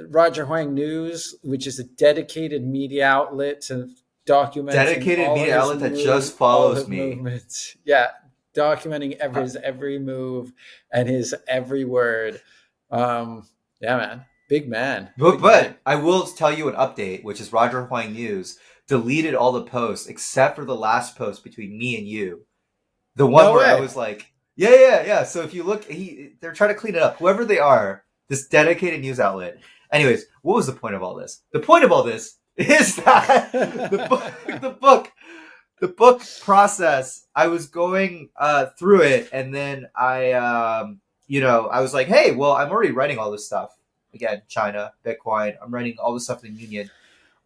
Roger Huang News, which is a dedicated media outlet to document. Dedicated media outlet that just follows me. Movements. Yeah, documenting his every move and his every word. Yeah, man. Big man. But I will tell you an update, which is Roger Huang News deleted all the posts except for the last post between me and you. The one where I was like, yeah. So if you look, they're trying to clean it up. Whoever they are, this dedicated news outlet. Anyways, what was the point of all this? The point of all this is that the book process, I was going through it, and then I was like, hey, well, I'm already writing all this stuff. Again, China, Bitcoin, I'm writing all this stuff in the Union.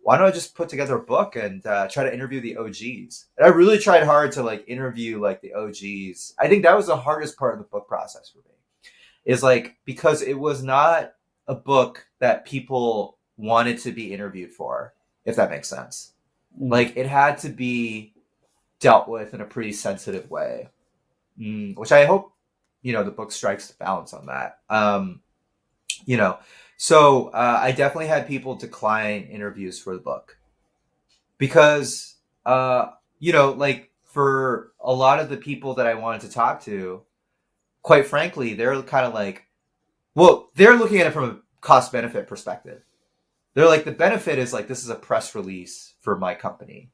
Why don't I just put together a book and try to interview the OGs? And I really tried hard to like interview like the OGs. I think that was the hardest part of the book process for me, is like, because it was not a book that people wanted to be interviewed for, if that makes sense. Like, it had to be dealt with in a pretty sensitive way, which I hope, the book strikes balance on that. So I definitely had people decline interviews for the book. because like for a lot of the people that I wanted to talk to, quite frankly, they're kind of like, well, they're looking at it from a cost benefit perspective. They're like, the benefit is like, this is a press release for my company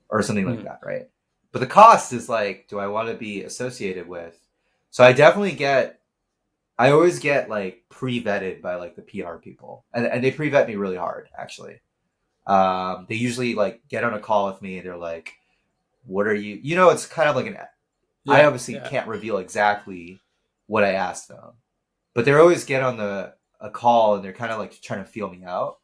or something like that, right? But the cost is like, do I want to be associated with? So I always get like pre-vetted by like the PR people, and they pre-vet me really hard, actually. They usually like get on a call with me and they're like, what are you, it's kind of like I obviously can't reveal exactly what I asked them, but they always get on a call and they're kind of like trying to feel me out.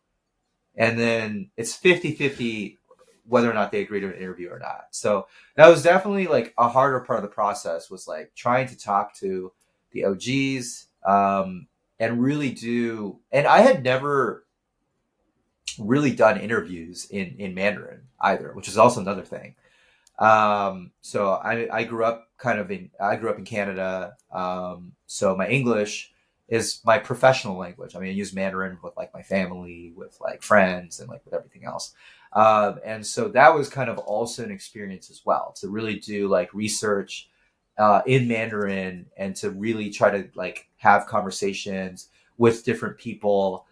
And then it's 50-50 whether or not they agree to an interview or not. So that was definitely like a harder part of the process, was like trying to talk to the OGs, and really and I had never really done interviews in Mandarin either, which is also another thing. So I grew up in Canada. So my English is my professional language. I mean, I use Mandarin with like my family, with like friends, and like with everything else. And so that was kind of also an experience as well, to really do like research in Mandarin, and to really try to like have conversations with different people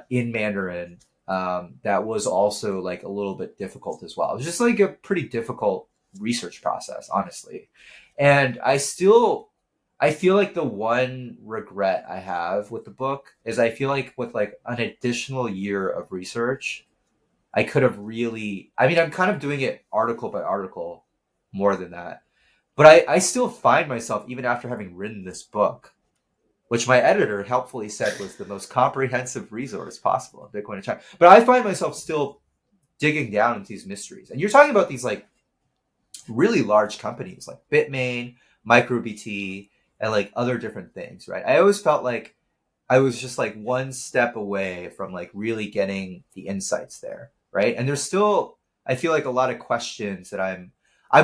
in Mandarin. That was also like a little bit difficult as well. It was just like a pretty difficult research process, honestly. And I feel like the one regret I have with the book is I feel like with like an additional year of research, I could have really, I mean, I'm kind of doing it article by article more than that. But I still find myself, even after having written this book, which my editor helpfully said was the most comprehensive resource possible on Bitcoin in China. But I find myself still digging down into these mysteries. And you're talking about these like really large companies like Bitmain, MicroBT, and like other different things, right? I always felt like I was just like one step away from like really getting the insights there, right? And there's still, I feel like, a lot of questions that I'm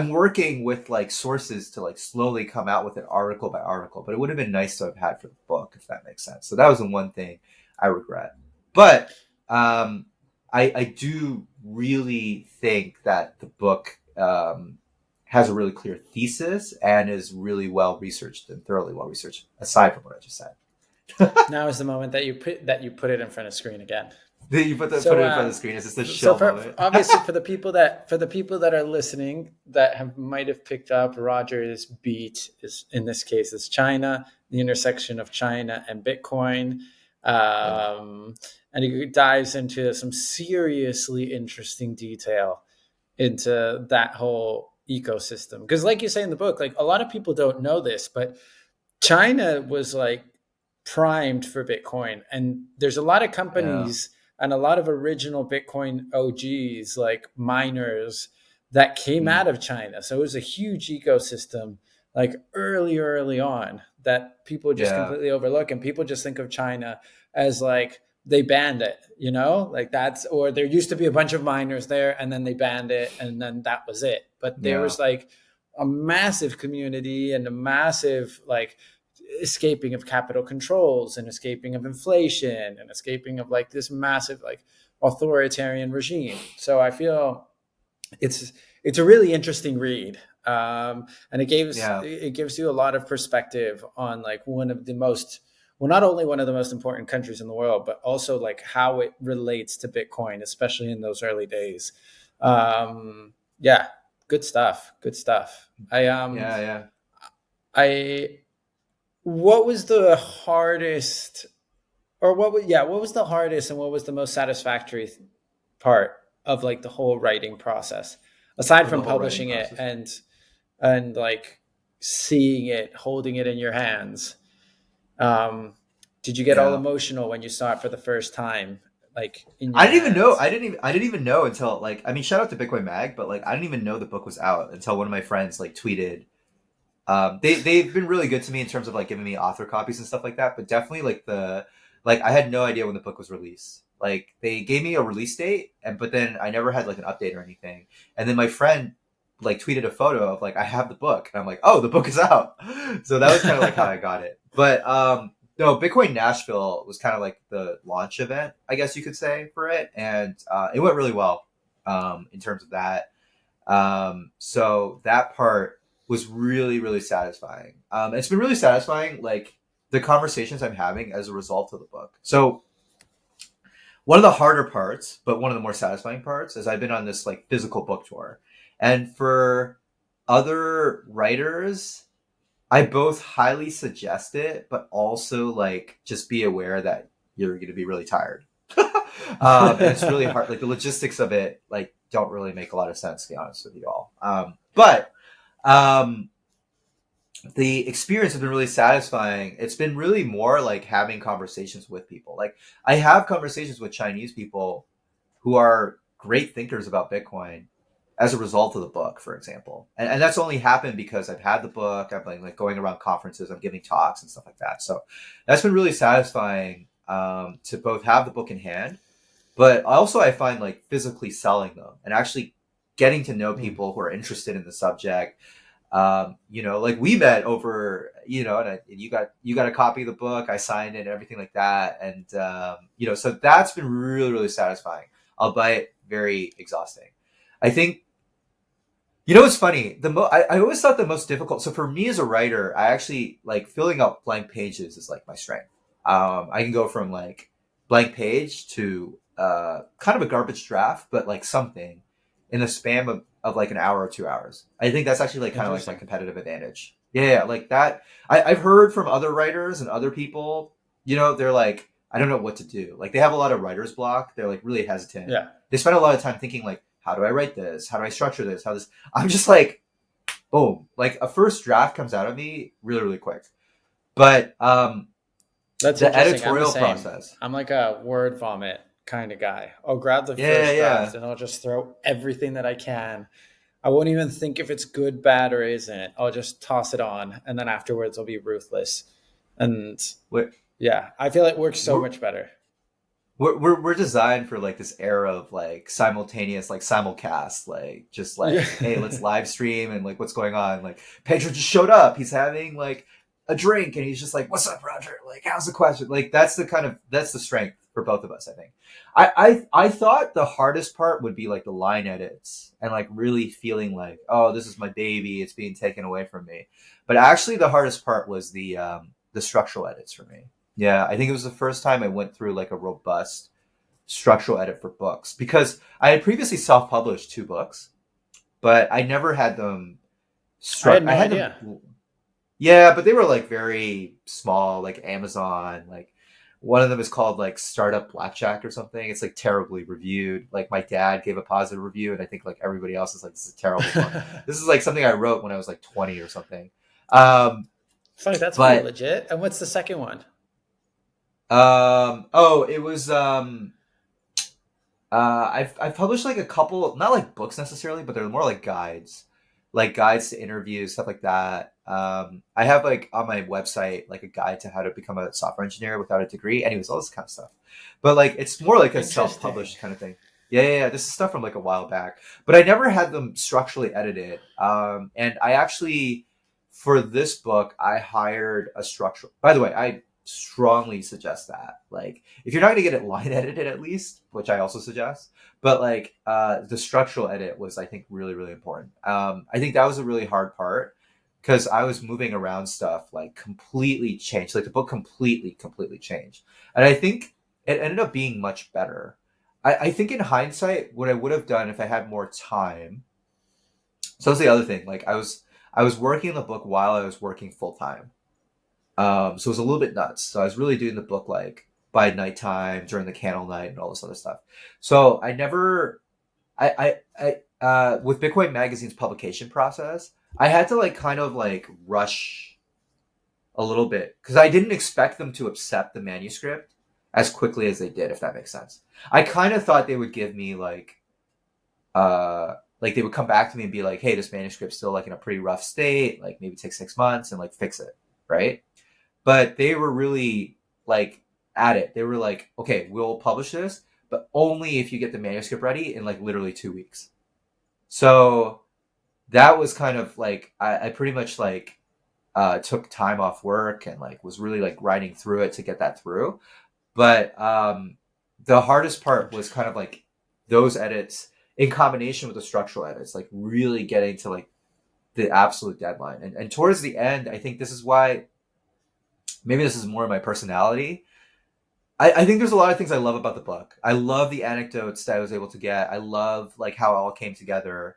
working with like sources to like slowly come out with it article by article, but it would have been nice to have had for the book, if that makes sense. So that was the one thing I regret. But I do really think that the book has a really clear thesis and is really well researched and thoroughly well researched, aside from what I just said. Now is the moment that you put it in front of screen again. You put it in front of the screen. Is this the show moment? Obviously, for the people that are listening that might have picked up, Roger's beat is, in this case, is China, the intersection of China and Bitcoin, and he dives into some seriously interesting detail into that whole ecosystem. Because, like you say in the book, like a lot of people don't know this, but China was like primed for Bitcoin, and there's a lot of companies. Yeah. And a lot of original Bitcoin OGs, like miners, that came out of China. So it was a huge ecosystem, like early on, that people just completely overlook. And people just think of China as like, they banned it, like that's, or there used to be a bunch of miners there and then they banned it and then that was it. But there was like a massive community and a massive like escaping of capital controls and escaping of inflation and escaping of like this massive like authoritarian regime. So I feel it's a really interesting read, and it gives you a lot of perspective on like one of the most, well, not only one of the most important countries in the world, but also like how it relates to Bitcoin, especially in those early days. Good stuff. What was the hardest, or what was the hardest and what was the most satisfactory part of like the whole writing process, aside from publishing it and like seeing it, holding it in your hands? Did you get all emotional when you saw it for the first time? Like I didn't even know until like, I mean, shout out to Bitcoin Mag, but like I didn't even know the book was out until one of my friends like tweeted. They've been really good to me in terms of like giving me author copies and stuff like that, but definitely like I had no idea when the book was released. Like they gave me a release date, but then I never had like an update or anything. And then my friend like tweeted a photo of like, I have the book, and I'm like, oh, the book is out. So that was kind of like how I got it. But no, Bitcoin Nashville was kind of like the launch event, I guess you could say, for it, and it went really well. in terms of that. So that part was really, really satisfying. It's been really satisfying, like the conversations I'm having as a result of the book. So one of the harder parts, but one of the more satisfying parts, is I've been on this like physical book tour. And for other writers, I both highly suggest it, but also like just be aware that you're going to be really tired. And it's really hard. Like the logistics of it, like don't really make a lot of sense, to be honest with you all. But the experience has been really satisfying. It's been really more like having conversations with people. Like I have conversations with Chinese people who are great thinkers about Bitcoin as a result of the book, for example. And that's only happened because I've had the book. I've been like going around conferences, I'm giving talks and stuff like that. So that's been really satisfying to both have the book in hand, but also I find like physically selling them and actually getting to know people who are interested in the subject. Like we met over, and you got a copy of the book, I signed it and everything like that. And, so that's been really, really satisfying, albeit very exhausting. I think, it's funny. I always thought the most difficult. So for me as a writer, I actually like filling out blank pages is like my strength. I can go from like blank page to, kind of a garbage draft, but like something in the span of like an hour or 2 hours. I think that's actually like kind of like my competitive advantage. Yeah, like that. I've heard from other writers and other people, they're like, I don't know what to do. Like they have a lot of writer's block. They're like really hesitant. Yeah. They spend a lot of time thinking like, how do I write this? How do I structure this? I'm just like, boom, like a first draft comes out of me really, really quick. But that's the editorial process. I'm like a word vomit kind of guy. I'll grab the first draft and I'll just throw everything that I can. I won't even think if it's good, bad, or isn't. I'll just toss it on, and then afterwards I'll be ruthless. And I feel it works so much better. We're designed for like this era of like simultaneous, like simulcast, like just like, hey, let's live stream and like what's going on. Like Pedro just showed up. He's having like a drink and he's just like, what's up, Roger? Like, how's the question? Like that's the strength for both of us, I think. I thought the hardest part would be like the line edits and like really feeling like, oh, this is my baby, it's being taken away from me. But actually the hardest part was the structural edits for me. Yeah, I think it was the first time I went through like a robust structural edit for books, because I had previously self-published 2 books, but I never had them I had no idea. Yeah, but they were like very small, like Amazon. Like one of them is called like Startup Blackjack or something. It's like terribly reviewed. Like my dad gave a positive review, and I think like everybody else is like, this is a terrible one. This is like something I wrote when I was like 20 or something. Funny, that's pretty legit. And what's the second one? It was I've published like a couple, not like books necessarily, but they're more like guides to interviews, stuff like that. I have like on my website like a guide to how to become a software engineer without a degree. Anyways, all this kind of stuff. But like it's more like a self-published kind of thing. Yeah. This is stuff from like a while back, but I never had them structurally edited. And I actually, for this book, I hired a structural. By the way, I strongly suggest that, like, if you're not going to get it line edited, at least, which I also suggest, but like the structural edit was, I think, really, really important. I think that was a really hard part, because I was moving around stuff, like completely changed, like the book completely changed. And I think it ended up being much better. I think in hindsight, what I would have done if I had more time. So that's the other thing. Like I was working on the book while I was working full time. So it was a little bit nuts. So I was really doing the book like by nighttime, during the candle night, and all this other stuff. So I with Bitcoin Magazine's publication process, I had to like kind of like rush a little bit, because I didn't expect them to accept the manuscript as quickly as they did, if that makes sense. I kind of thought they would give me like they would come back to me and be like, hey, this manuscript's still like in a pretty rough state, like maybe take 6 months and like fix it, right? But they were really like at it. They were like, okay, we'll publish this, but only if you get the manuscript ready in like literally 2 weeks. So that was kind of like, I pretty much like took time off work and like was really like writing through it to get that through. But the hardest part was kind of like those edits in combination with the structural edits, like really getting to like the absolute deadline. And towards the end, I think this is why, maybe this is more of my personality. I think there's a lot of things I love about the book. I love the anecdotes that I was able to get. I love like how it all came together.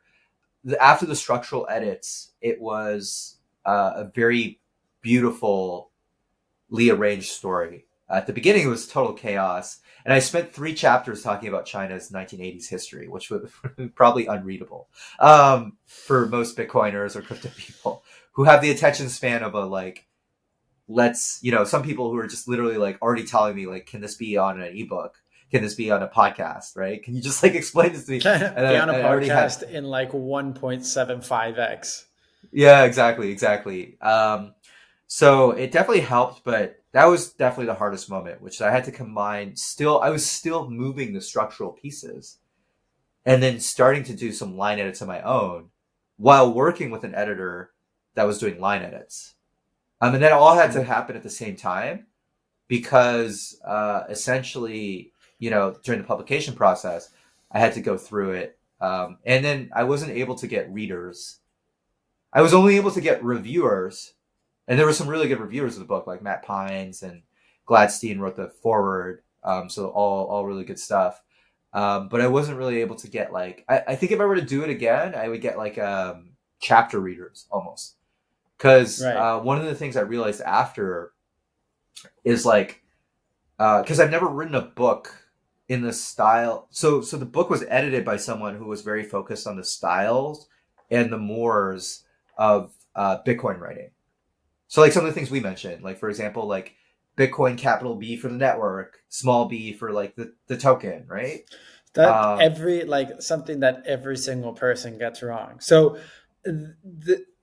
After the structural edits, it was a very beautifully arranged story. At the beginning, it was total chaos. And I spent 3 chapters talking about China's 1980s history, which was probably unreadable for most Bitcoiners or crypto people who have the attention span of a like, let's, some people who are just literally like already telling me like, can this be on an ebook? Can this be on a podcast? Right? Can you just like explain this to me? Be on a I already had, podcast in like 1.75x. yeah, exactly. So it definitely helped, but that was definitely the hardest moment, which I had to combine. I was still moving the structural pieces and then starting to do some line edits of my own while working with an editor that was doing line edits. And that all had to happen at the same time because essentially, during the publication process, I had to go through it. And then I wasn't able to get readers. I was only able to get reviewers. And there were some really good reviewers of the book, like Matt Pines and Gladstein wrote the foreword. So all really good stuff. But I wasn't really able to get like, I think if I were to do it again, I would get like chapter readers almost. Because Right. one of the things I realized after is like, because I've never written a book in the style. So the book was edited by someone who was very focused on the styles and the mores of Bitcoin writing. So like some of the things we mentioned, like for example, like Bitcoin capital B for the network, small b for like the token, right? That Um, every like something that every single person gets wrong. So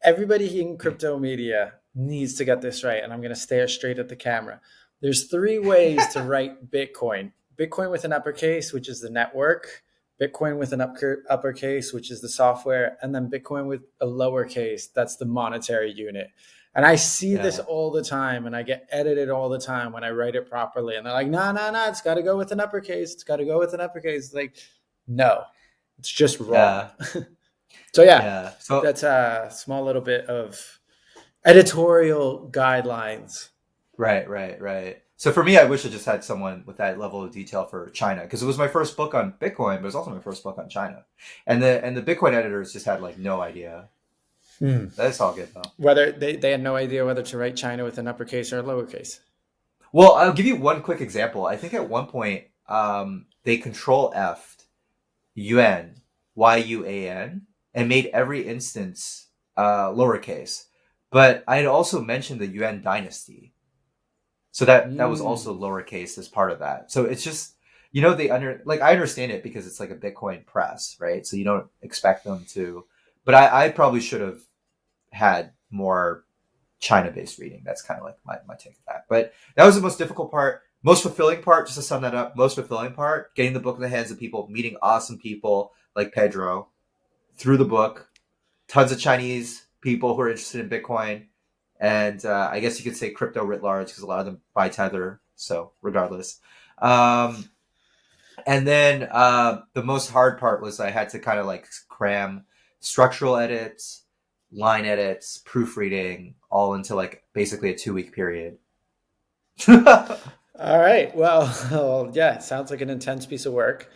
everybody in crypto media needs to get this right, and I'm going to stare straight at the camera. There's 3 ways to write Bitcoin: Bitcoin with an uppercase, which is the network; Bitcoin with an uppercase, which is the software; and then Bitcoin with a lowercase, that's the monetary unit. And I see this yeah, all the time, and I get edited all the time when I write it properly. And they're like, no, no, no, it's got to go with an uppercase. It's got to go with an uppercase. Like, no, it's just wrong. yeah, So, yeah, yeah. So that's a small little bit of editorial guidelines. right. So for me, I wish I just had someone with that level of detail for China because it was my first book on Bitcoin, but it was also my first book on China, and the Bitcoin editors just had like no idea. Hmm. That's all good though. Whether they had no idea whether to write China with an uppercase or a lowercase. Well, I'll give you one quick example. I think at one point, they control F'd Yuan, Yuan, and made every instance lowercase. But I had also mentioned the Yuan dynasty. So that was also Mm. lowercase as part of that. So it's just, I understand it because it's like a Bitcoin press, right? So you don't expect them to, but I probably should have had more China-based reading. That's kind of like my take of that. But that was the most difficult part. Most fulfilling part, just to sum that up, most fulfilling part, getting the book in the hands of people, meeting awesome people like Pedro through the book, tons of Chinese people who are interested in Bitcoin, and I guess you could say crypto writ large because a lot of them buy Tether. So regardless. Um, and then the most hard part was I had to kind of like cram structural edits, line edits, proofreading all into like basically a 2-week period. All right. Well, yeah, sounds like an intense piece of work.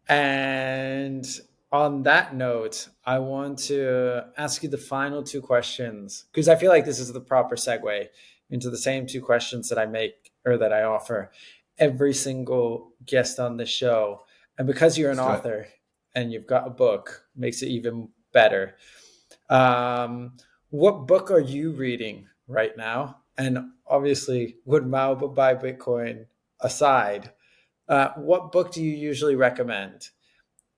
And on that note, I want to ask you the final 2 questions because I feel like this is the proper segue into the same 2 questions that I make or that I offer every single guest on the show. And because you're an Let's do it. author and you've got a book, makes it even better. What book are you reading right now? And obviously, would Mao buy Bitcoin aside, what book do you usually recommend?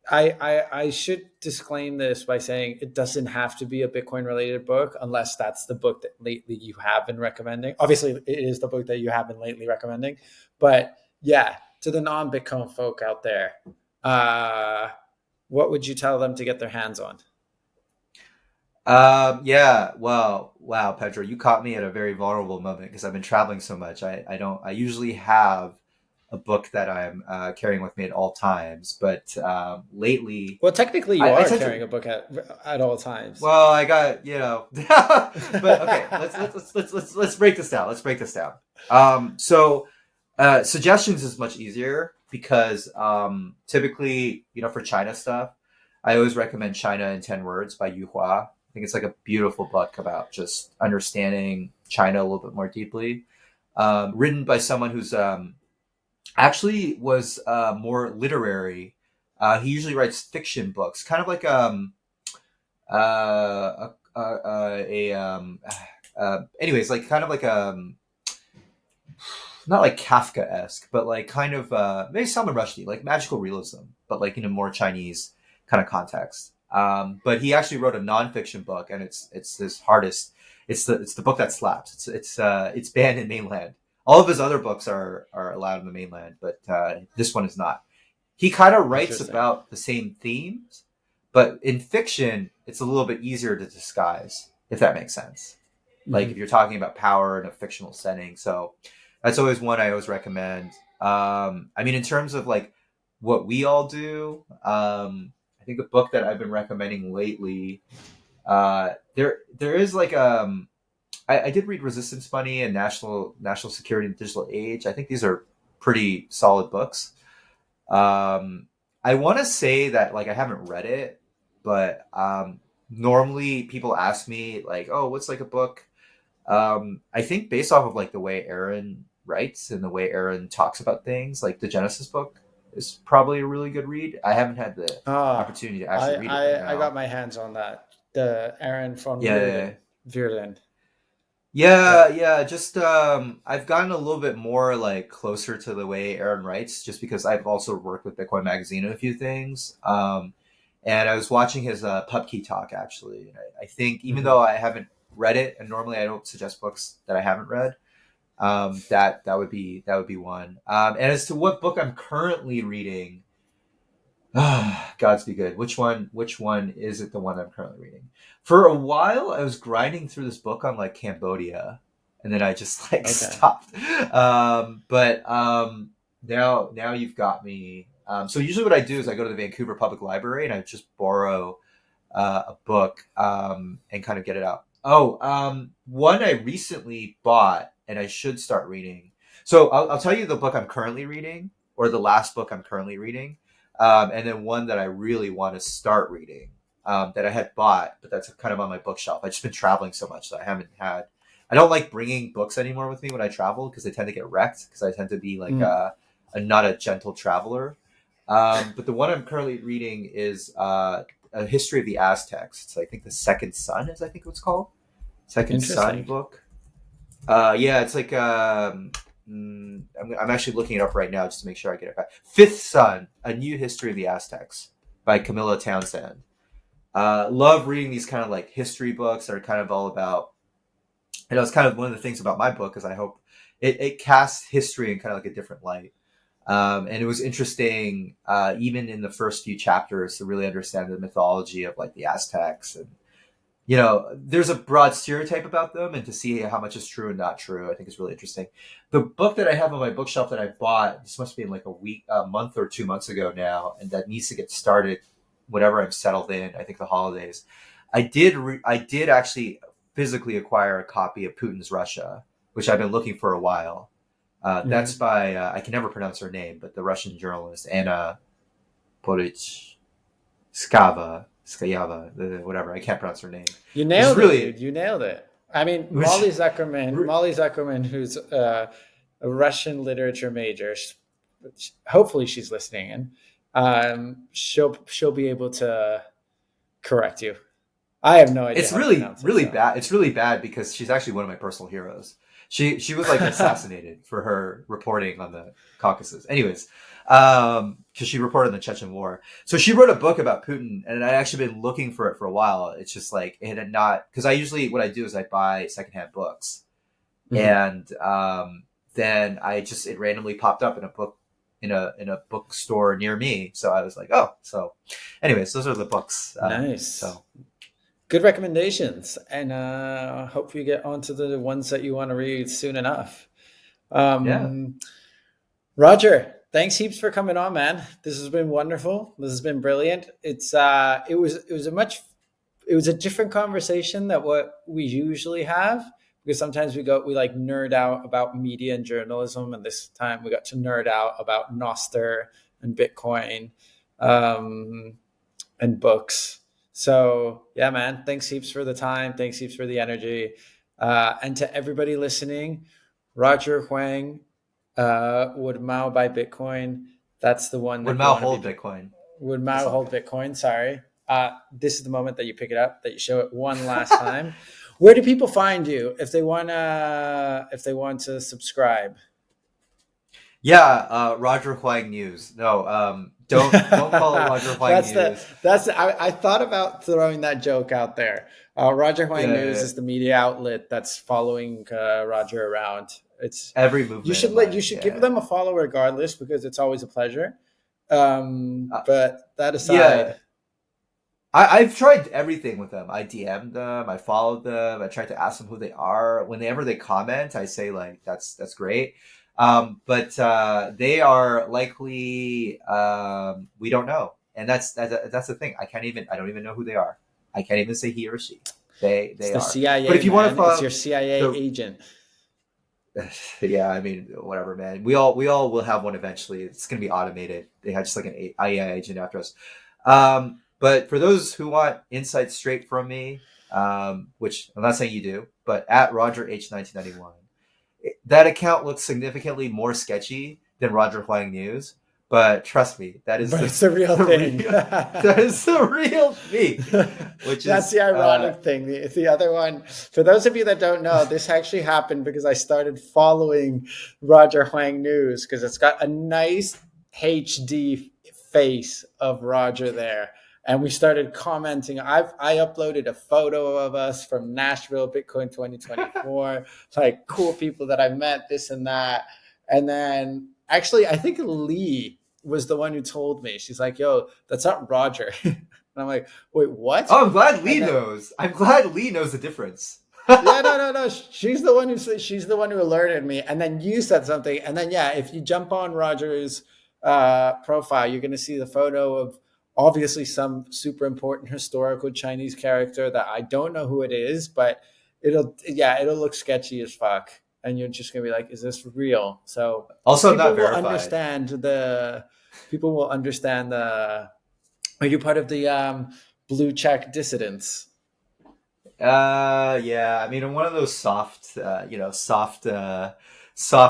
I should disclaim this by saying it doesn't have to be a Bitcoin related book unless that's the book that lately you have been recommending. Obviously, it is the book that you have been lately recommending. But yeah, to the non Bitcoin folk out there, uh, what would you tell them to get their hands on? Yeah. Well, wow, Pedro, you caught me at a very vulnerable moment because I've been traveling so much. I usually have a book that I'm carrying with me at all times. But lately, Well, technically, you I are tend carrying to. a book at all times. Well, I got but okay. Let's break this down. Let's break this down. So suggestions is much easier because typically, for China stuff, I always recommend China in 10 Words by Yu Hua. I think it's like a beautiful book about just understanding China a little bit more deeply. Written by someone who's actually was more literary. He usually writes fiction books, kind of like anyways, like kind of like not like Kafka-esque, but like kind of maybe Salman Rushdie, like magical realism, but like in a more Chinese kind of context. But he actually wrote a nonfiction book, and it's his hardest. It's the book that slaps. It's banned in mainland. All of his other books are allowed in the mainland, but this one is not. He kind of writes Interesting. about the same themes, but in fiction, it's a little bit easier to disguise, if that makes sense. Like if you're talking about power in a fictional setting. So that's always one I always recommend. I mean, in terms of like what we all do, I think a book that I've been recommending lately, there is like I did read Resistance Money and National Security in the Digital Age. I think these are pretty solid books. I want to say that like I haven't read it, but normally people ask me like, "Oh, what's like a book?" I think based off of like the way Aaron writes and the way Aaron talks about things, like the Genesis book is probably a really good read. I haven't had the Ah, opportunity to I, actually read it right I got now. my hands on that. The Aaron von Yeah, yeah, Virlen. yeah. Yeah. Yeah. Just I've gotten a little bit more like closer to the way Aaron writes, just because I've also worked with Bitcoin Magazine on a few things. And I was watching his PubKey talk actually. And I think even Mhm. though I haven't read it, and normally I don't suggest books that I haven't read, that would be one. And as to what book I'm currently reading, Gods be good. Which one is it? The one I'm currently reading. For a while, I was grinding through this book on like Cambodia, and then I just like Okay. stopped. But now you've got me. So usually what I do is I go to the Vancouver Public Library and I just borrow a book and kind of get it out. Oh, one I recently bought and I should start reading. So I'll tell you the book I'm currently reading, or the last book I'm currently reading, and then one that I really want to start reading that I had bought, but that's kind of on my bookshelf. I've just been traveling so much, so I haven't had. I don't like bringing books anymore with me when I travel because they tend to get wrecked because I tend to be like Mm. a not a gentle traveler. But the one I'm currently reading is a history of the Aztecs. It's I think the Second Sun is I think what's called Second Sun Interesting. book. Yeah, it's like I'm actually looking it up right now just to make sure I get it back. Fifth Sun: A New History of the Aztecs by Camilla Townsend. Love reading these kind of like history books that are kind of all about. It's kind of one of the things about my book is I hope it casts history in kind of like a different light. And it was interesting, even in the first few chapters, to really understand the mythology of like the Aztecs, and there's a broad stereotype about them, and to see how much is true and not true, I think is really interesting. The book that I have on my bookshelf that I bought, this must be in like a month or 2 months ago now, and that needs to get started whenever I'm settled in. I think the holidays. I did actually physically acquire a copy of Putin's Russia, which I've been looking for a while. That's Mhm. by I can never pronounce her name, but the Russian journalist Anna Skayava, whatever. I can't pronounce her name, You which is nailed it, really dude. You nailed it. I mean, which. Molly Zuckerman, who's a Russian literature major, hopefully she's listening in. She'll be able to correct you. I have no idea It's how to really pronounce it. really So bad. It's really bad because she's actually one of my personal heroes. She was like assassinated for her reporting on the Caucasus. Anyways, because she reported on the Chechen War. So she wrote a book about Putin, and I actually been looking for it for a while. It's just like it had not, because I usually what I do is I buy secondhand books, Mhm. and then it randomly popped up in a book in a bookstore near me. So I was like, oh, so anyways, those are the books. Nice. So Good recommendations, and hope you get onto the ones that you want to read soon enough. yeah. Um, Roger, thanks heaps for coming on, man. This has been wonderful. This has been brilliant. It was a different conversation than what we usually have, because sometimes we like nerd out about media and journalism, and this time we got to nerd out about Nostr and Bitcoin, um, and books. So yeah, man, thanks heaps for the time. Thanks heaps for the energy. And to everybody listening, Roger Huang, would Mao buy Bitcoin? That's the one that Would you Mao want to hold be. Bitcoin? Would That's Mao not hold good. Bitcoin? Sorry. This is the moment that you pick it up, that you show it one last time. Where do people find you if they want to subscribe? Yeah, Roger Huang News. No, don't follow Roger Huang News. I thought about throwing that joke out there. Roger Huang News Yeah, is the media outlet that's following Roger around. It's every movement of you mine. should give Yeah, them a follow regardless, because it's always a pleasure. uh, But that yeah. aside, I've tried everything with them. I DM'd them. I followed them. I tried to ask them who they are. Whenever they comment, I say like, that's great. But they are likely we don't know, and that's the thing. I don't even know who they are. I can't even say he or she. it's They the are. But CIA, if you want to man. It's follow your CIA the agent. yeah, I mean, whatever, man. We all will have one eventually. It's gonna be automated. They had just like an AI agent after us. But for those who want insights straight from me, which I'm not saying you do, but at Roger H 1991, that account looks significantly more sketchy than Roger Huang News. But trust me, that is But it's the real the thing. real that is the real me, which That's is the ironic thing. The other one, for those of you that don't know, this actually happened because I started following Roger Huang News, because it's got a nice HD face of Roger there. And we started commenting. I uploaded a photo of us from Nashville, Bitcoin 2024, like cool people that I met, this and that. And then actually, I think Lee was the one who told me. She's like, "Yo, that's not Roger." And I'm like, "Wait, what?" oh, I'm glad Lee And then, knows. I'm glad Lee knows the difference. yeah, no. She's the one who alerted me. And then you said something. And then yeah, if you jump on Roger's profile, you're going to see the photo of obviously some super important historical Chinese character that I don't know who it is, but it'll look sketchy as fuck. And you're just gonna be like, "Is this real?" So Also, I'm not people will verified. understand the people will understand the. Are you part of the blue check dissidents? Yeah. I mean, I'm one of those soft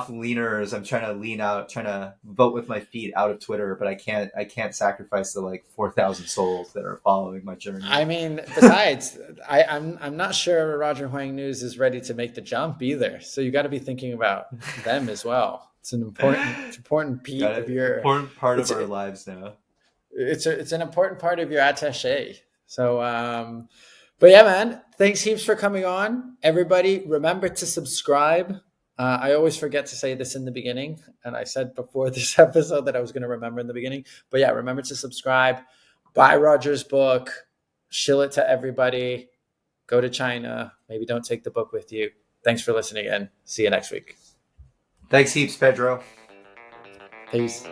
leaners. I'm trying to lean out, trying to vote with my feet out of Twitter, but I can't. I can't sacrifice the like 4,000 souls that are following my journey. I mean, besides, I'm not sure Roger Huang News is ready to make the jump either. So you got to be thinking about them as well. It's important piece Got of an your important part of it's our lives now. it's an important part of your attaché. So but yeah, man, thanks heaps for coming on. Everybody, remember to subscribe. I always forget to say this in the beginning, and I said before this episode that I was going to remember in the beginning. But yeah, remember to subscribe, buy Roger's book, shill it to everybody, go to China. Maybe don't take the book with you. Thanks for listening in. See you next week. Thanks heaps, Pedro. Peace.